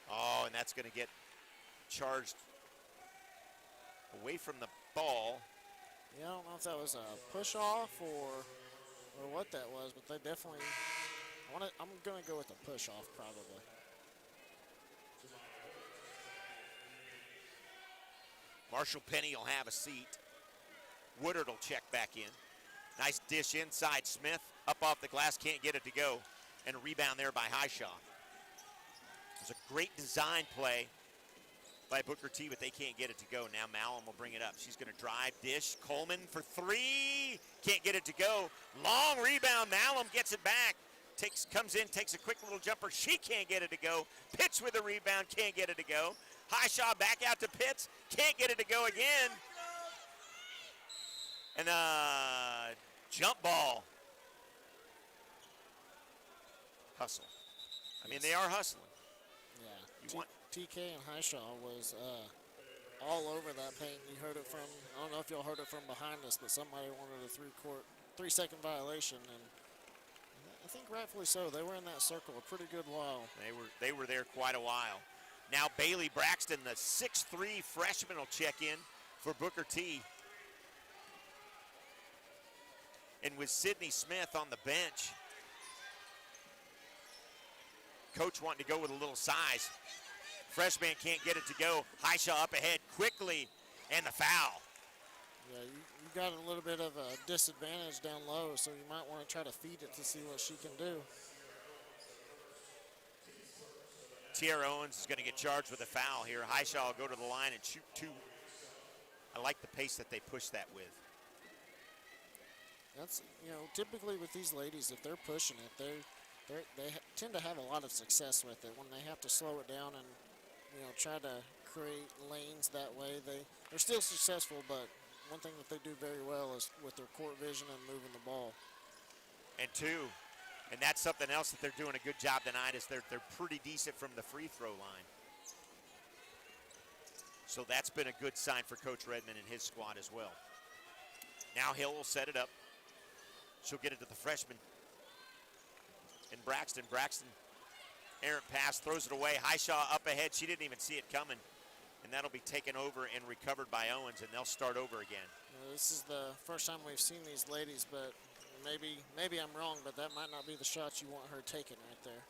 Speaker 2: Oh, and that's going to get charged away from the ball.
Speaker 3: Yeah, I don't know if that was a push off or what that was, but they definitely. I'm going to go with a push off probably.
Speaker 2: Marshall Penny will have a seat. Woodard will check back in. Nice dish inside. Smith up off the glass, can't get it to go, and a rebound there by Highshaw. It was a great design play by Booker T, but they can't get it to go. Now Malum will bring it up. She's going to drive, dish. Coleman for 3. Can't get it to go. Long rebound. Malum gets it back. Comes in, takes a quick little jumper. She can't get it to go. Pitts with a rebound. Can't get it to go. Highshaw back out to Pitts. Can't get it to go again. And jump ball. Hustle. I mean, they are hustling.
Speaker 3: Yeah. TK and Highshaw was all over that paint. You heard it from, I don't know if y'all heard it from behind us, but somebody wanted a 3-second violation, and I think rightfully so. They were in that circle a pretty good while.
Speaker 2: They were there quite a while. Now Bailey Braxton, the 6'3" freshman, will check in for Booker T. And with Sydney Smith on the bench, coach wanting to go with a little size. Freshman can't get it to go. Highshaw up ahead quickly, and the foul.
Speaker 3: Yeah, you got a little bit of a disadvantage down low, so you might want to try to feed it to see what she can do.
Speaker 2: Tierra Owens is going to get charged with a foul here. Highshaw will go to the line and shoot 2. I like the pace that they push that with.
Speaker 3: That's, typically with these ladies, if they're pushing it, they tend to have a lot of success with it. When they have to slow it down and, try to create lanes that way, they're still successful, but one thing that they do very well is with their court vision and moving the ball.
Speaker 2: And 2, and that's something else that they're doing a good job tonight, is they're pretty decent from the free throw line. So that's been a good sign for Coach Redmond and his squad as well. Now Hill will set it up. She'll get it to the freshman. And Braxton, errant pass, throws it away. Highshaw up ahead. She didn't even see it coming. And that'll be taken over and recovered by Owens, and they'll start over again.
Speaker 3: This is the first time we've seen these ladies, but maybe I'm wrong, but that might not be the shot you want her taking right there.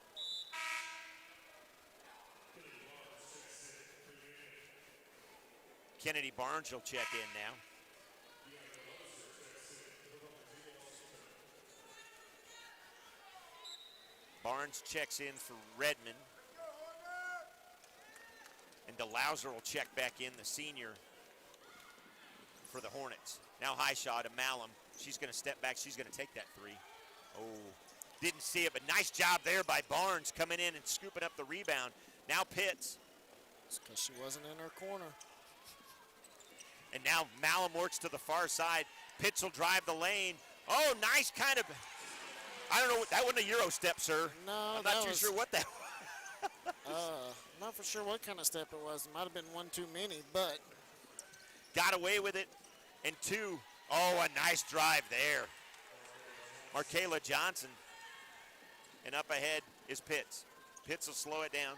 Speaker 2: Kennedy Barnes will check in now. Barnes checks in for Redmond. And DeLauser will check back in, the senior, for the Hornets. Now Highshaw to Malum. She's going to step back. She's going to take that 3. Oh, didn't see it, but nice job there by Barnes coming in and scooping up the rebound. Now Pitts.
Speaker 3: It's because she wasn't in her corner.
Speaker 2: And now Malum works to the far side. Pitts will drive the lane. Oh, nice kind of, I don't know, that wasn't a Euro step, sir.
Speaker 3: No,
Speaker 2: I'm not too sure what that
Speaker 3: was. Not for sure what kind of step it was. It might have been one too many, but.
Speaker 2: Got away with it. And 2, oh, a nice drive there. Markayla Johnson. And up ahead is Pitts. Pitts will slow it down.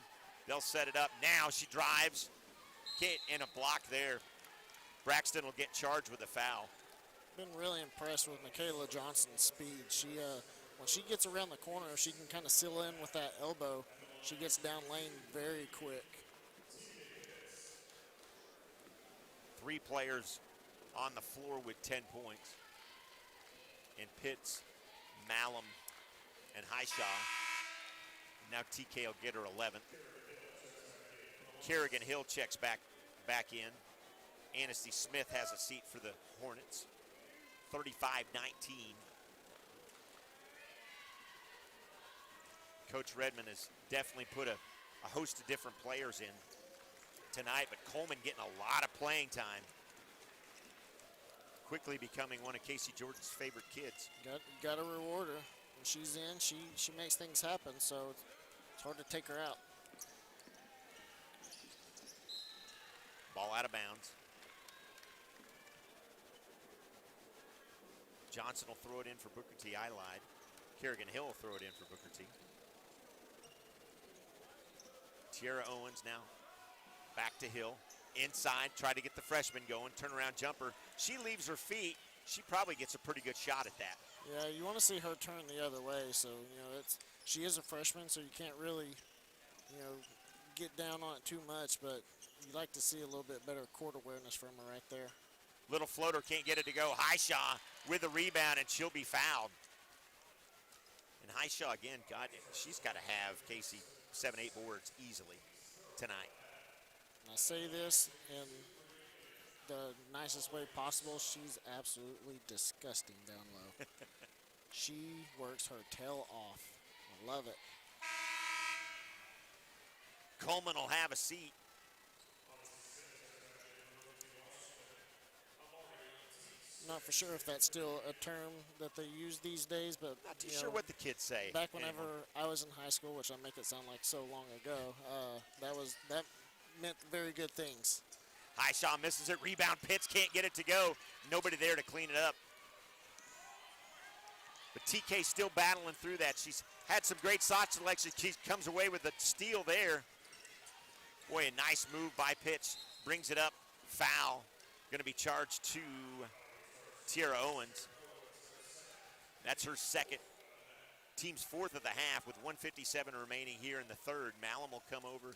Speaker 2: They'll set it up. Now she drives. And a block there. Braxton will get charged with a foul.
Speaker 3: Been really impressed with Markayla Johnson's speed. She, when she gets around the corner, she can kind of seal in with that elbow. She gets down lane very quick.
Speaker 2: 3 players on the floor with 10 points. And Pitts, Malum, and Highshaw. Now TK will get her 11th. Kerrigan Hill checks back in. Anasty Smith has a seat for the Hornets. 35-19. Coach Redmond has definitely put a a host of different players in tonight, but Coleman getting a lot of playing time. Quickly becoming one of Casey Jordan's favorite kids.
Speaker 3: Got to reward her. When she's in, she makes things happen, so it's hard to take her out.
Speaker 2: Ball out of bounds. Johnson will throw it in for Booker T. I lied. Kerrigan Hill will throw it in for Booker T. Tiara Owens now back to Hill. Inside, try to get the freshman going. Turnaround jumper. She leaves her feet. She probably gets a pretty good shot at that.
Speaker 3: Yeah, you want to see her turn the other way. So, she is a freshman, so you can't really, get down on it too much. But you'd like to see a little bit better court awareness from her right there.
Speaker 2: Little floater, can't get it to go. Highshaw with a rebound, and she'll be fouled. And Highshaw, again, God, she's got to have Casey 7-8 boards easily tonight.
Speaker 3: And I say this in the nicest way possible. She's absolutely disgusting down low. She works her tail off. I love it.
Speaker 2: Coleman will have a seat.
Speaker 3: Not for sure if that's still a term that they use these days, but
Speaker 2: Not too sure what the kids say.
Speaker 3: back whenever I was in high school, which I make it sound like so long ago, that meant very good things.
Speaker 2: Highshaw misses it. Rebound. Pitts can't get it to go. Nobody there to clean it up. But TK still battling through that. She's had some great shot selection. She comes away with a steal there. Boy, a nice move by Pitts. Brings it up. Foul. Going to be charged to Tiara Owens. That's her second. Team's fourth of the half with 1:57 remaining here in the third. Malum will come over.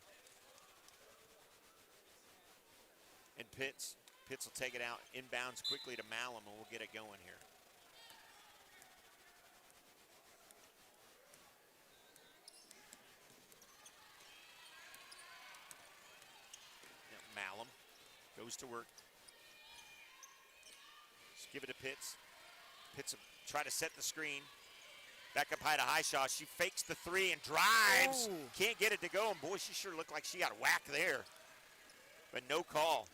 Speaker 2: And Pitts will take it out. Inbounds quickly to Malum, and we'll get it going here. Now Malum goes to work. Just give it to Pitts. Pitts will try to set the screen. Back up high to Highshaw. She fakes the three and drives.
Speaker 3: Oh.
Speaker 2: Can't get it to go, and boy, she sure looked like she got whacked there. But no call.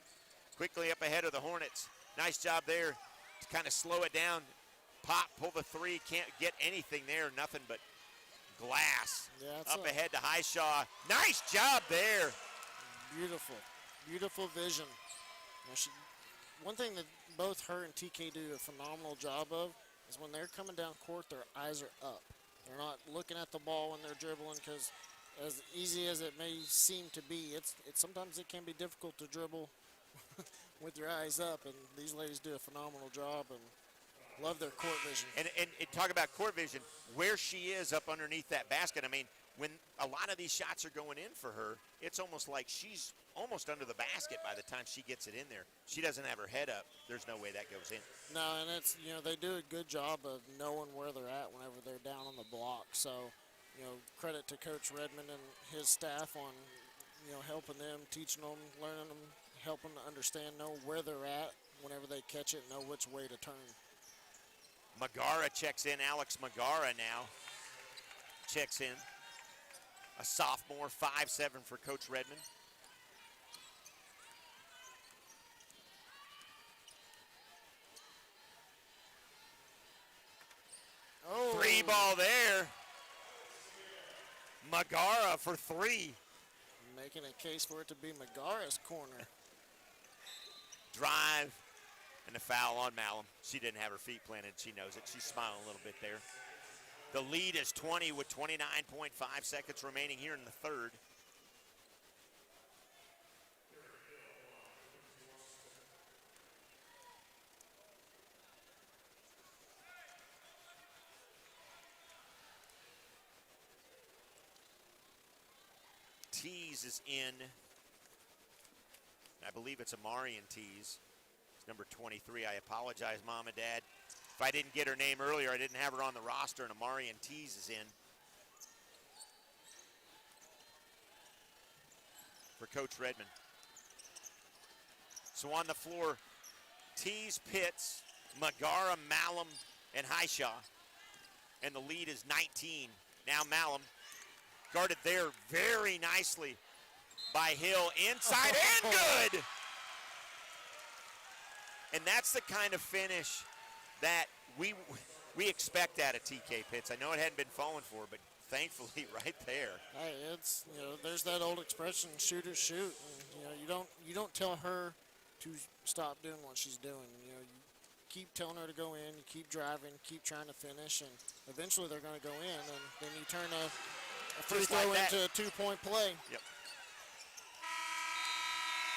Speaker 2: Quickly up ahead of the Hornets. Nice job there to kind of slow it down. Pop, pull the three. Can't get anything there. Nothing but glass.
Speaker 3: Yeah,
Speaker 2: up ahead to Highshaw. Nice job there.
Speaker 3: Beautiful. Beautiful vision. One thing that both her and TK do a phenomenal job of is when they're coming down court, their eyes are up. They're not looking at the ball when they're dribbling, because as easy as it may seem to be, it's sometimes it can be difficult to dribble with your eyes up, and these ladies do a phenomenal job and love their court vision.
Speaker 2: And talk about court vision, where she is up underneath that basket. I mean, when a lot of these shots are going in for her, it's almost like she's almost under the basket by the time she gets it in there. She doesn't have her head up. There's no way that goes in.
Speaker 3: No, and it's, they do a good job of knowing where they're at whenever they're down on the block. So, credit to Coach Redmond and his staff on, helping them, teaching them, learning them, helping them to understand, know where they're at whenever they catch it, know which way to turn.
Speaker 2: Magara checks in. Alex Magara now checks in. A sophomore, 5'7" for Coach Redmond.
Speaker 3: Oh.
Speaker 2: Three ball there. Magara for three.
Speaker 3: Making a case for it to be Magara's corner.
Speaker 2: Drive and a foul on Malum. She didn't have her feet planted. She knows it. She's smiling a little bit there. The lead is 20 with 29.5 seconds remaining here in the third. Tees is in. I believe it's Amarian Tees. It's number 23. I apologize, Mom and Dad. If I didn't get her name earlier, I didn't have her on the roster, and Amarian Tees is in for Coach Redmond. So on the floor, Tees, Pitts, Magara, Malum, and Highshaw. And the lead is 19. Now Malum Guarded there very nicely by Hill. Inside and good! And that's the kind of finish that we expect out of TK Pitts. I know it hadn't been fallen for, but thankfully right there.
Speaker 3: Hey, it's, there's that old expression, shoot or shoot. And, you don't tell her to stop doing what she's doing. You keep telling her to go in, you keep driving, keep trying to finish, and eventually they're going to go in, and then you turn a free
Speaker 2: Just
Speaker 3: throw
Speaker 2: like that.
Speaker 3: into a two-point play.
Speaker 2: Yep.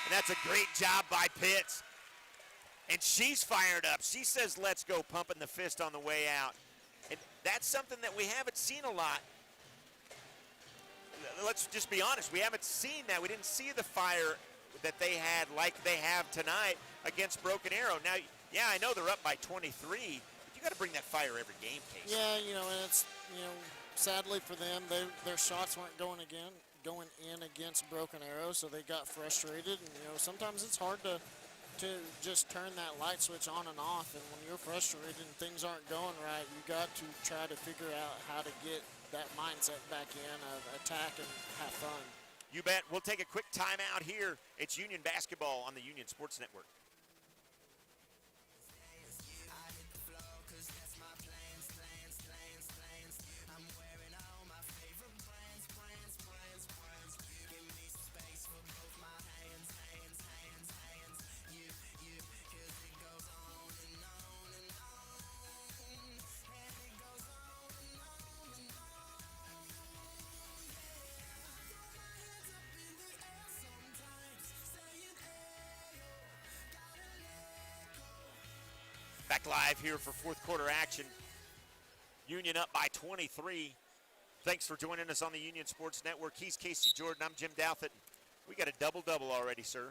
Speaker 2: And that's a great job by Pitts. And she's fired up. She says, let's go, pumping the fist on the way out. And that's something that we haven't seen a lot. Let's just be honest. We haven't seen that. We didn't see the fire that they had like they have tonight against Broken Arrow. Now, yeah, I know they're up by 23, but you got to bring that fire every game, Casey.
Speaker 3: Yeah, and it's, sadly for them, their shots weren't going in against Broken Arrow, so they got frustrated. And, sometimes it's hard to just turn that light switch on and off, and when you're frustrated and things aren't going right, you got to try to figure out how to get that mindset back in of attack and have fun.
Speaker 2: You bet. We'll take a quick timeout here. It's Union basketball on the Union Sports Network. Back live here for fourth quarter action. Union up by 23. Thanks for joining us on the Union Sports Network. He's Casey Jordan. I'm Jim Douthit. We got a double-double already, sir.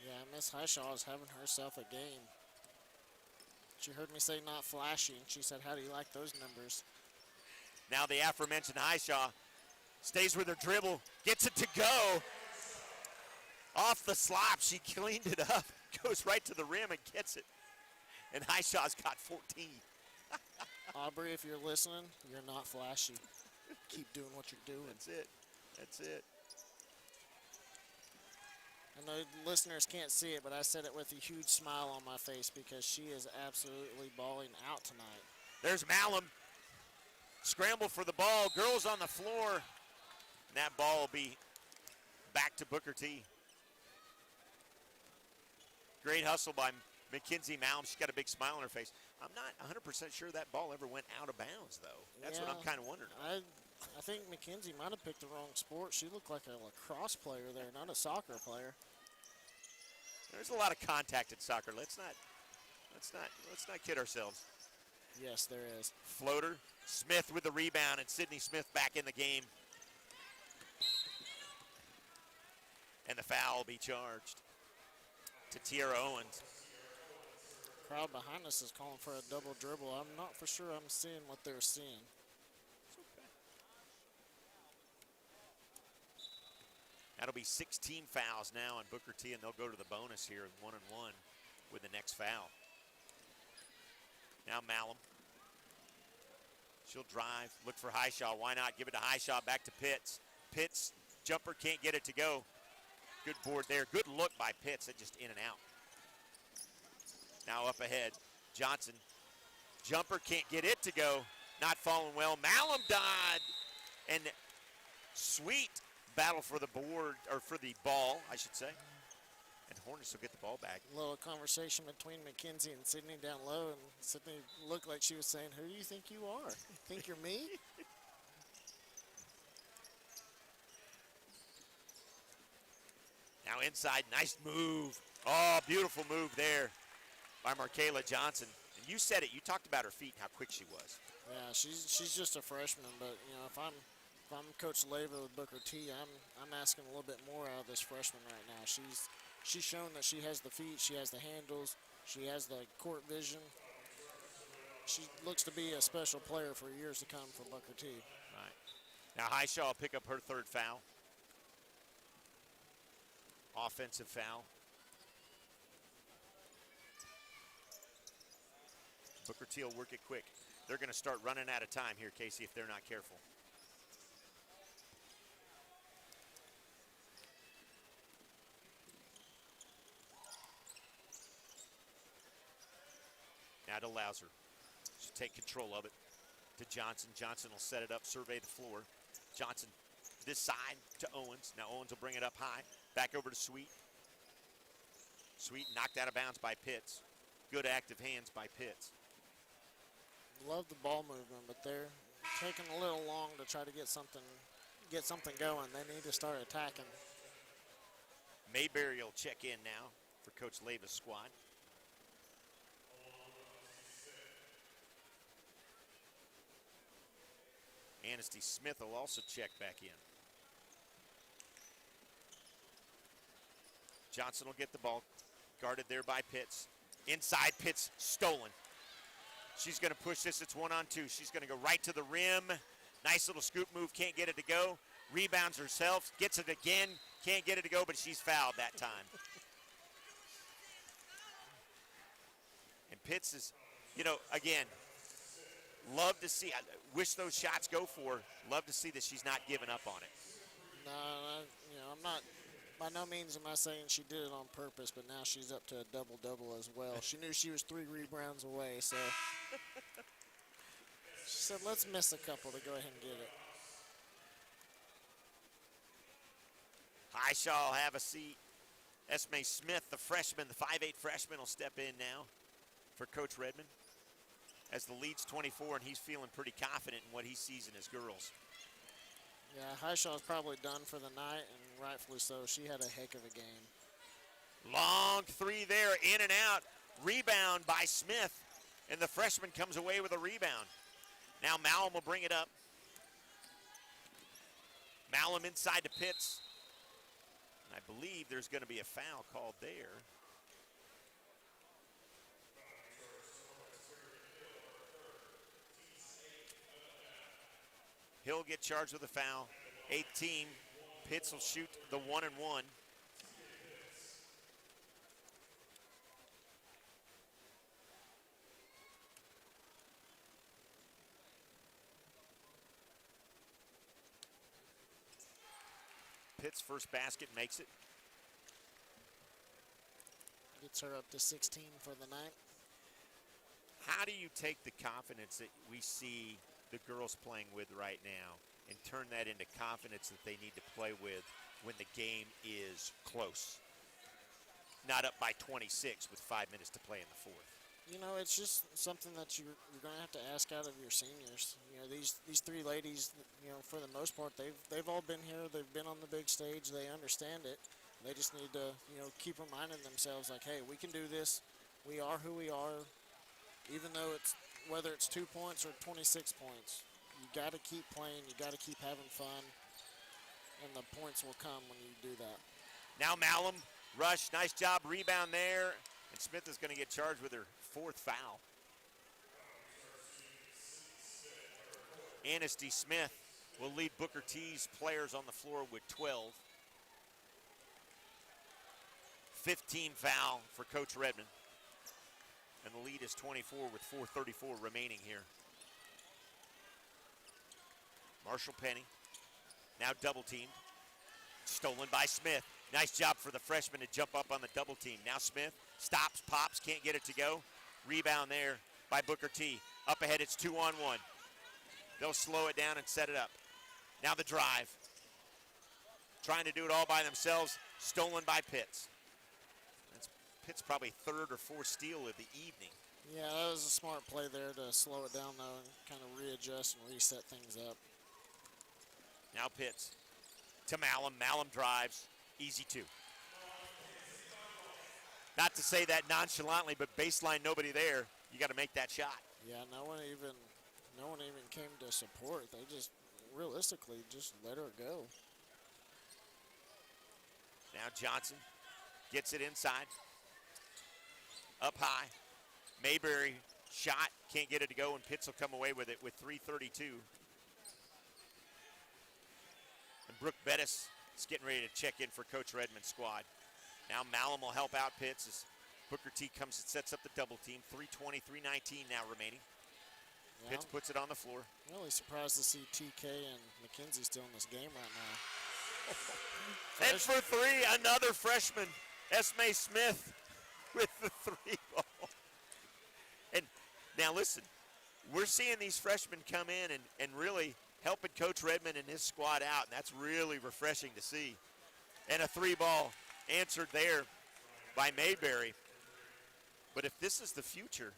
Speaker 3: Yeah, Miss Highshaw is having herself a game. She heard me say not flashy, and she said, how do you like those numbers?
Speaker 2: Now the aforementioned Highshaw stays with her dribble, gets it to go. Off the slop, she cleaned it up, goes right to the rim and gets it. And Highshaw's got 14.
Speaker 3: Aubrey, if you're listening, you're not flashy. Keep doing what you're doing.
Speaker 2: That's it. That's it.
Speaker 3: I know listeners can't see it, but I said it with a huge smile on my face because she is absolutely balling out tonight.
Speaker 2: There's Malum. Scramble for the ball. Girls on the floor. And that ball will be back to Booker T. Great hustle by Mackenzie Malum. She's got a big smile on her face. I'm not 100% sure that ball ever went out of bounds, though. That's what I'm kind of wondering.
Speaker 3: I think Mackenzie might have picked the wrong sport. She looked like a lacrosse player there, not a soccer player.
Speaker 2: There's a lot of contact in soccer. Let's not kid ourselves.
Speaker 3: Yes, there is.
Speaker 2: Floater. Smith with the rebound, and Sydney Smith back in the game. And the foul will be charged to Tiara Owens.
Speaker 3: Crowd behind us is calling for a double dribble. I'm not for sure I'm seeing what they're seeing.
Speaker 2: That'll be 16 fouls now on Booker T, and they'll go to the bonus here, 1-1 with the next foul. Now Malum. She'll drive, look for Highshaw. Why not? Give it to Highshaw, back to Pitts. Pitts, jumper, can't get it to go. Good board there. Good look by Pitts, that just in and out. Now up ahead, Johnson. Jumper, can't get it to go. Not falling well. Malum died, and sweet battle for the board, or for the ball, I should say. And Hornets will get the ball back.
Speaker 3: A little conversation between Mackenzie and Sydney down low, and Sydney looked like she was saying, who do you think you are? Think you're me?
Speaker 2: Now inside, nice move. Oh, beautiful move there by Markayla Johnson. And you said it, you talked about her feet and how quick she was.
Speaker 3: Yeah, she's just a freshman, but if I'm Coach Leva with Booker T, I'm asking a little bit more out of this freshman right now. She's shown that she has the feet, she has the handles, she has the court vision. She looks to be a special player for years to come for Booker T.
Speaker 2: Right. Now Highshaw will pick up her third foul. Offensive foul. Booker T will work it quick. They're going to start running out of time here, Casey, if they're not careful. Now to Louser. She'll take control of it to Johnson. Johnson will set it up, survey the floor. Johnson this side to Owens. Now Owens will bring it up high. Back over to Sweet. Sweet knocked out of bounds by Pitts. Good active hands by Pitts.
Speaker 3: Love the ball movement, but they're taking a little long to try to get something going. They need to start attacking.
Speaker 2: Mayberry will check in now for Coach Leiva's squad. Anasty Smith will also check back in. Johnson will get the ball, guarded there by Pitts. Inside, Pitts stolen. She's going to push this. It's 1-on-2. She's going to go right to the rim. Nice little scoop move. Can't get it to go. Rebounds herself. Gets it again. Can't get it to go, but she's fouled that time. And Pitts is, again, love to see. I wish those shots go for her. Love to see that she's not giving up on it.
Speaker 3: No, I'm not. By no means am I saying she did it on purpose, but now she's up to a double-double as well. She knew she was 3 rebounds away, so she said, let's miss a couple to go ahead and get it.
Speaker 2: Highshaw will have a seat. Esme Smith, the freshman, the 5'8 freshman, will step in now for Coach Redmond as the lead's 24, and he's feeling pretty confident in what he sees in his girls.
Speaker 3: Yeah, Highshaw's probably done for the night, and rightfully so. She had a heck of a game.
Speaker 2: Long three there, in and out. Rebound by Smith, and the freshman comes away with a rebound. Now Malum will bring it up. Malum inside to Pitts. I believe there's going to be a foul called there. He'll get charged with a foul. 8th Pitts will shoot the 1-and-1. Pitts' first basket makes it.
Speaker 3: Gets her up to 16 for the night.
Speaker 2: How do you take the confidence that we see the girls playing with right now and turn that into confidence that they need to play with when the game is close? Not up by 26 with 5 minutes to play in the fourth.
Speaker 3: It's just something that you're going to have to ask out of your seniors. These 3 ladies, for the most part, they've all been here. They've been on the big stage. They understand it. They just need to, keep reminding themselves, like, hey, we can do this. We are who we are, even though whether it's 2 points or 26 points. You got to keep playing. You got to keep having fun, and the points will come when you do that.
Speaker 2: Now Malum, rush, nice job, rebound there, and Smith is going to get charged with her 4th foul. Anasty Smith will lead Booker T's players on the floor with 12. 15 foul for Coach Redmond. And the lead is 24 with 4:34 remaining here. Marshall Penny, now double teamed. Stolen by Smith. Nice job for the freshman to jump up on the double team. Now Smith stops, pops, can't get it to go. Rebound there by Booker T. Up ahead, it's 2-on-1. They'll slow it down and set it up. Now the drive. Trying to do it all by themselves. Stolen by Pitts. That's Pitts' probably 3rd or 4th steal of the evening.
Speaker 3: Yeah, that was a smart play there to slow it down, though, and kind of readjust and reset things up.
Speaker 2: Now Pitts to Malum. Malum drives. Easy 2. Not to say that nonchalantly, but baseline, nobody there. You got to make that shot.
Speaker 3: Yeah, no one even came to support. They just realistically just let her go.
Speaker 2: Now Johnson gets it inside. Up high. Mayberry shot, can't get it to go, and Pitts will come away with it with 3:32. And Brooke Bettis is getting ready to check in for Coach Redmond's squad. Now Malum will help out Pitts as Booker T comes and sets up the double team. 3:20, 3:19 now remaining.
Speaker 3: Yeah,
Speaker 2: Pitts puts it on the floor.
Speaker 3: I'm really surprised to see TK and McKenzie still in this game right now.
Speaker 2: And for 3, another freshman, Esme Smith with the 3 ball. And Now listen, we're seeing these freshmen come in and really helping Coach Redmond and his squad out, and that's really refreshing to see. And a 3-ball answered there by Mayberry. But if this is the future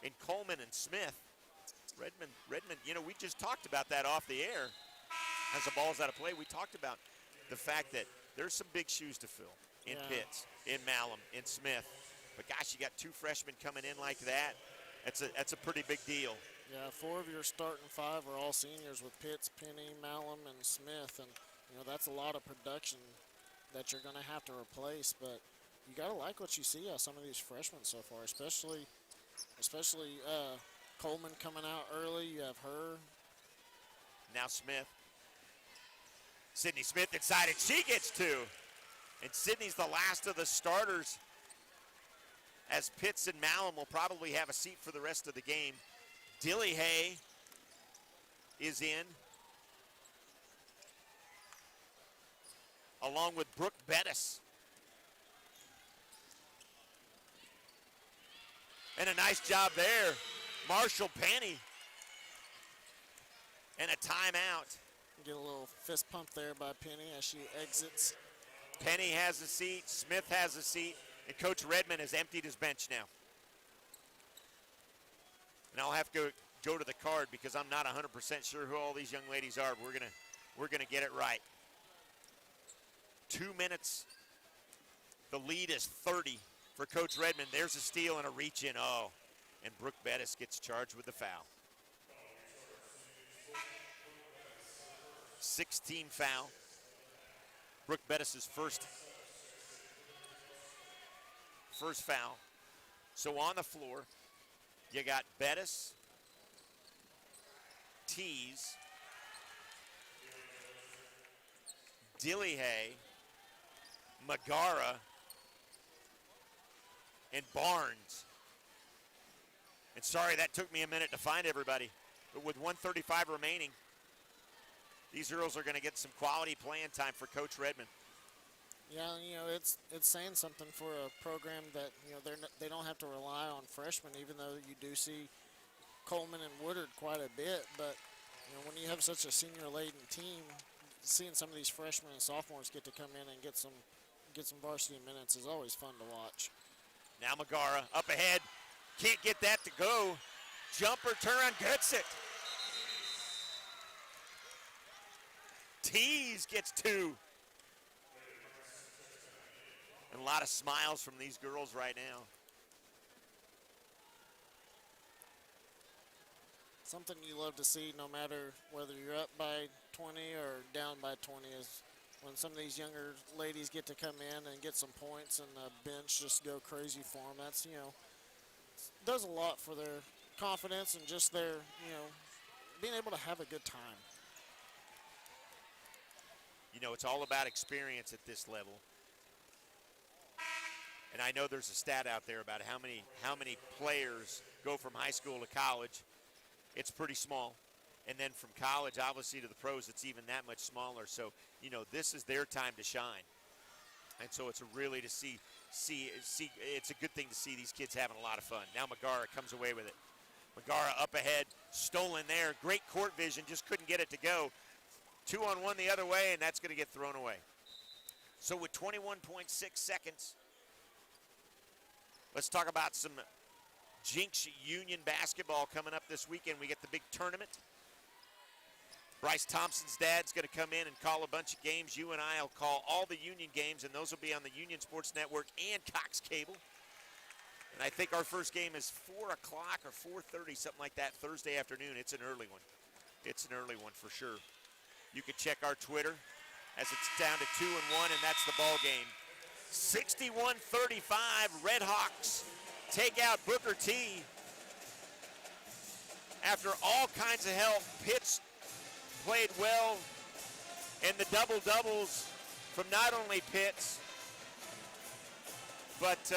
Speaker 2: in Coleman and Smith, Redmond, you know, we just talked about that off the air. As the ball's out of play, we talked about the fact that there's some big shoes to fill in Pitts, in Malum, in Smith. But gosh, you got 2 freshmen coming in like that. That's a pretty big deal.
Speaker 3: Yeah, 4 of your starting 5 are all seniors with Pitts, Penny, Malum, and Smith, and you know that's a lot of production that you're going to have to replace. But you got to like what you see out of some of these freshmen so far, especially Coleman coming out early. You have her.
Speaker 2: Now Smith. Sydney Smith inside, and she gets 2. And Sydney's the last of the starters, as Pitts and Malum will probably have a seat for the rest of the game. Dillyhay is in, along with Brooke Bettis. And a nice job there, Marshall Penny. And a timeout.
Speaker 3: Get a little fist pump there by Penny as she exits.
Speaker 2: Penny has a seat, Smith has a seat, and Coach Redmond has emptied his bench now. And I'll have to go to the card because I'm not 100% sure who all these young ladies are, but we're gonna get it right. 2 minutes. The lead is 30 for Coach Redmond. There's a steal and a reach in. Oh, and Brooke Bettis gets charged with the foul. 16 foul. Brooke Bettis' first foul. So on the floor, you got Bettis, Tees, Dillyhay, Magara, and Barnes. And sorry, that took me a minute to find everybody. But with 1:35 remaining, these girls are going to get some quality playing time for Coach Redmond.
Speaker 3: Yeah, you know, it's saying something for a program that, you know, they don't have to rely on freshmen, even though you do see Coleman and Woodard quite a bit. But, you know, when you have such a senior-laden team, seeing some of these freshmen and sophomores get to come in and get some varsity minutes is always fun to watch.
Speaker 2: Now Magara up ahead. Can't get that to go. Jumper turn, gets it. Tees gets 2. And a lot of smiles from these girls right now.
Speaker 3: Something you love to see no matter whether you're up by 20 or down by 20 is when some of these younger ladies get to come in and get some points and the bench just go crazy for them. That's, you know, does a lot for their confidence and just their, you know, being able to have a good time.
Speaker 2: You know, it's all about experience at this level. And I know there's a stat out there about how many players go from high school to college. It's pretty small. And then from college, obviously, to the pros, it's even that much smaller. So, you know, this is their time to shine. And so it's really to see it's a good thing to see these kids having a lot of fun. Now Magara comes away with it. Magara up ahead, stolen there. Great court vision, just couldn't get it to go. 2-on-1 the other way, and that's going to get thrown away. So with 21.6 seconds, let's talk about some Jinx Union basketball coming up this weekend. We get the big tournament. Bryce Thompson's dad's going to come in and call a bunch of games. You and I will call all the Union games, and those will be on the Union Sports Network and Cox Cable. And I think our first game is 4 o'clock or 4:30, something like that, Thursday afternoon. It's an early one. It's an early one for sure. You can check our Twitter as it's down to 2-1, and that's the ball game. 61-35, Red Hawks take out Booker T. After all kinds of help, Pitts played well, and the double-doubles from not only Pitts, but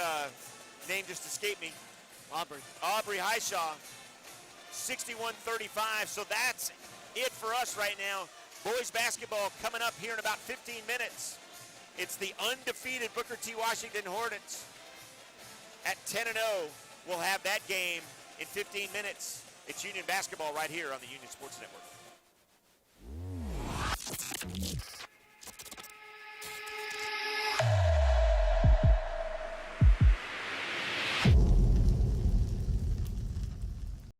Speaker 2: name just escaped me, Aubrey Highshaw, 61-35. So that's it for us right now. Boys basketball coming up here in about 15 minutes. It's the undefeated Booker T. Washington Hornets at 10-0. We'll have that game in 15 minutes. It's Union basketball right here on the Union Sports Network.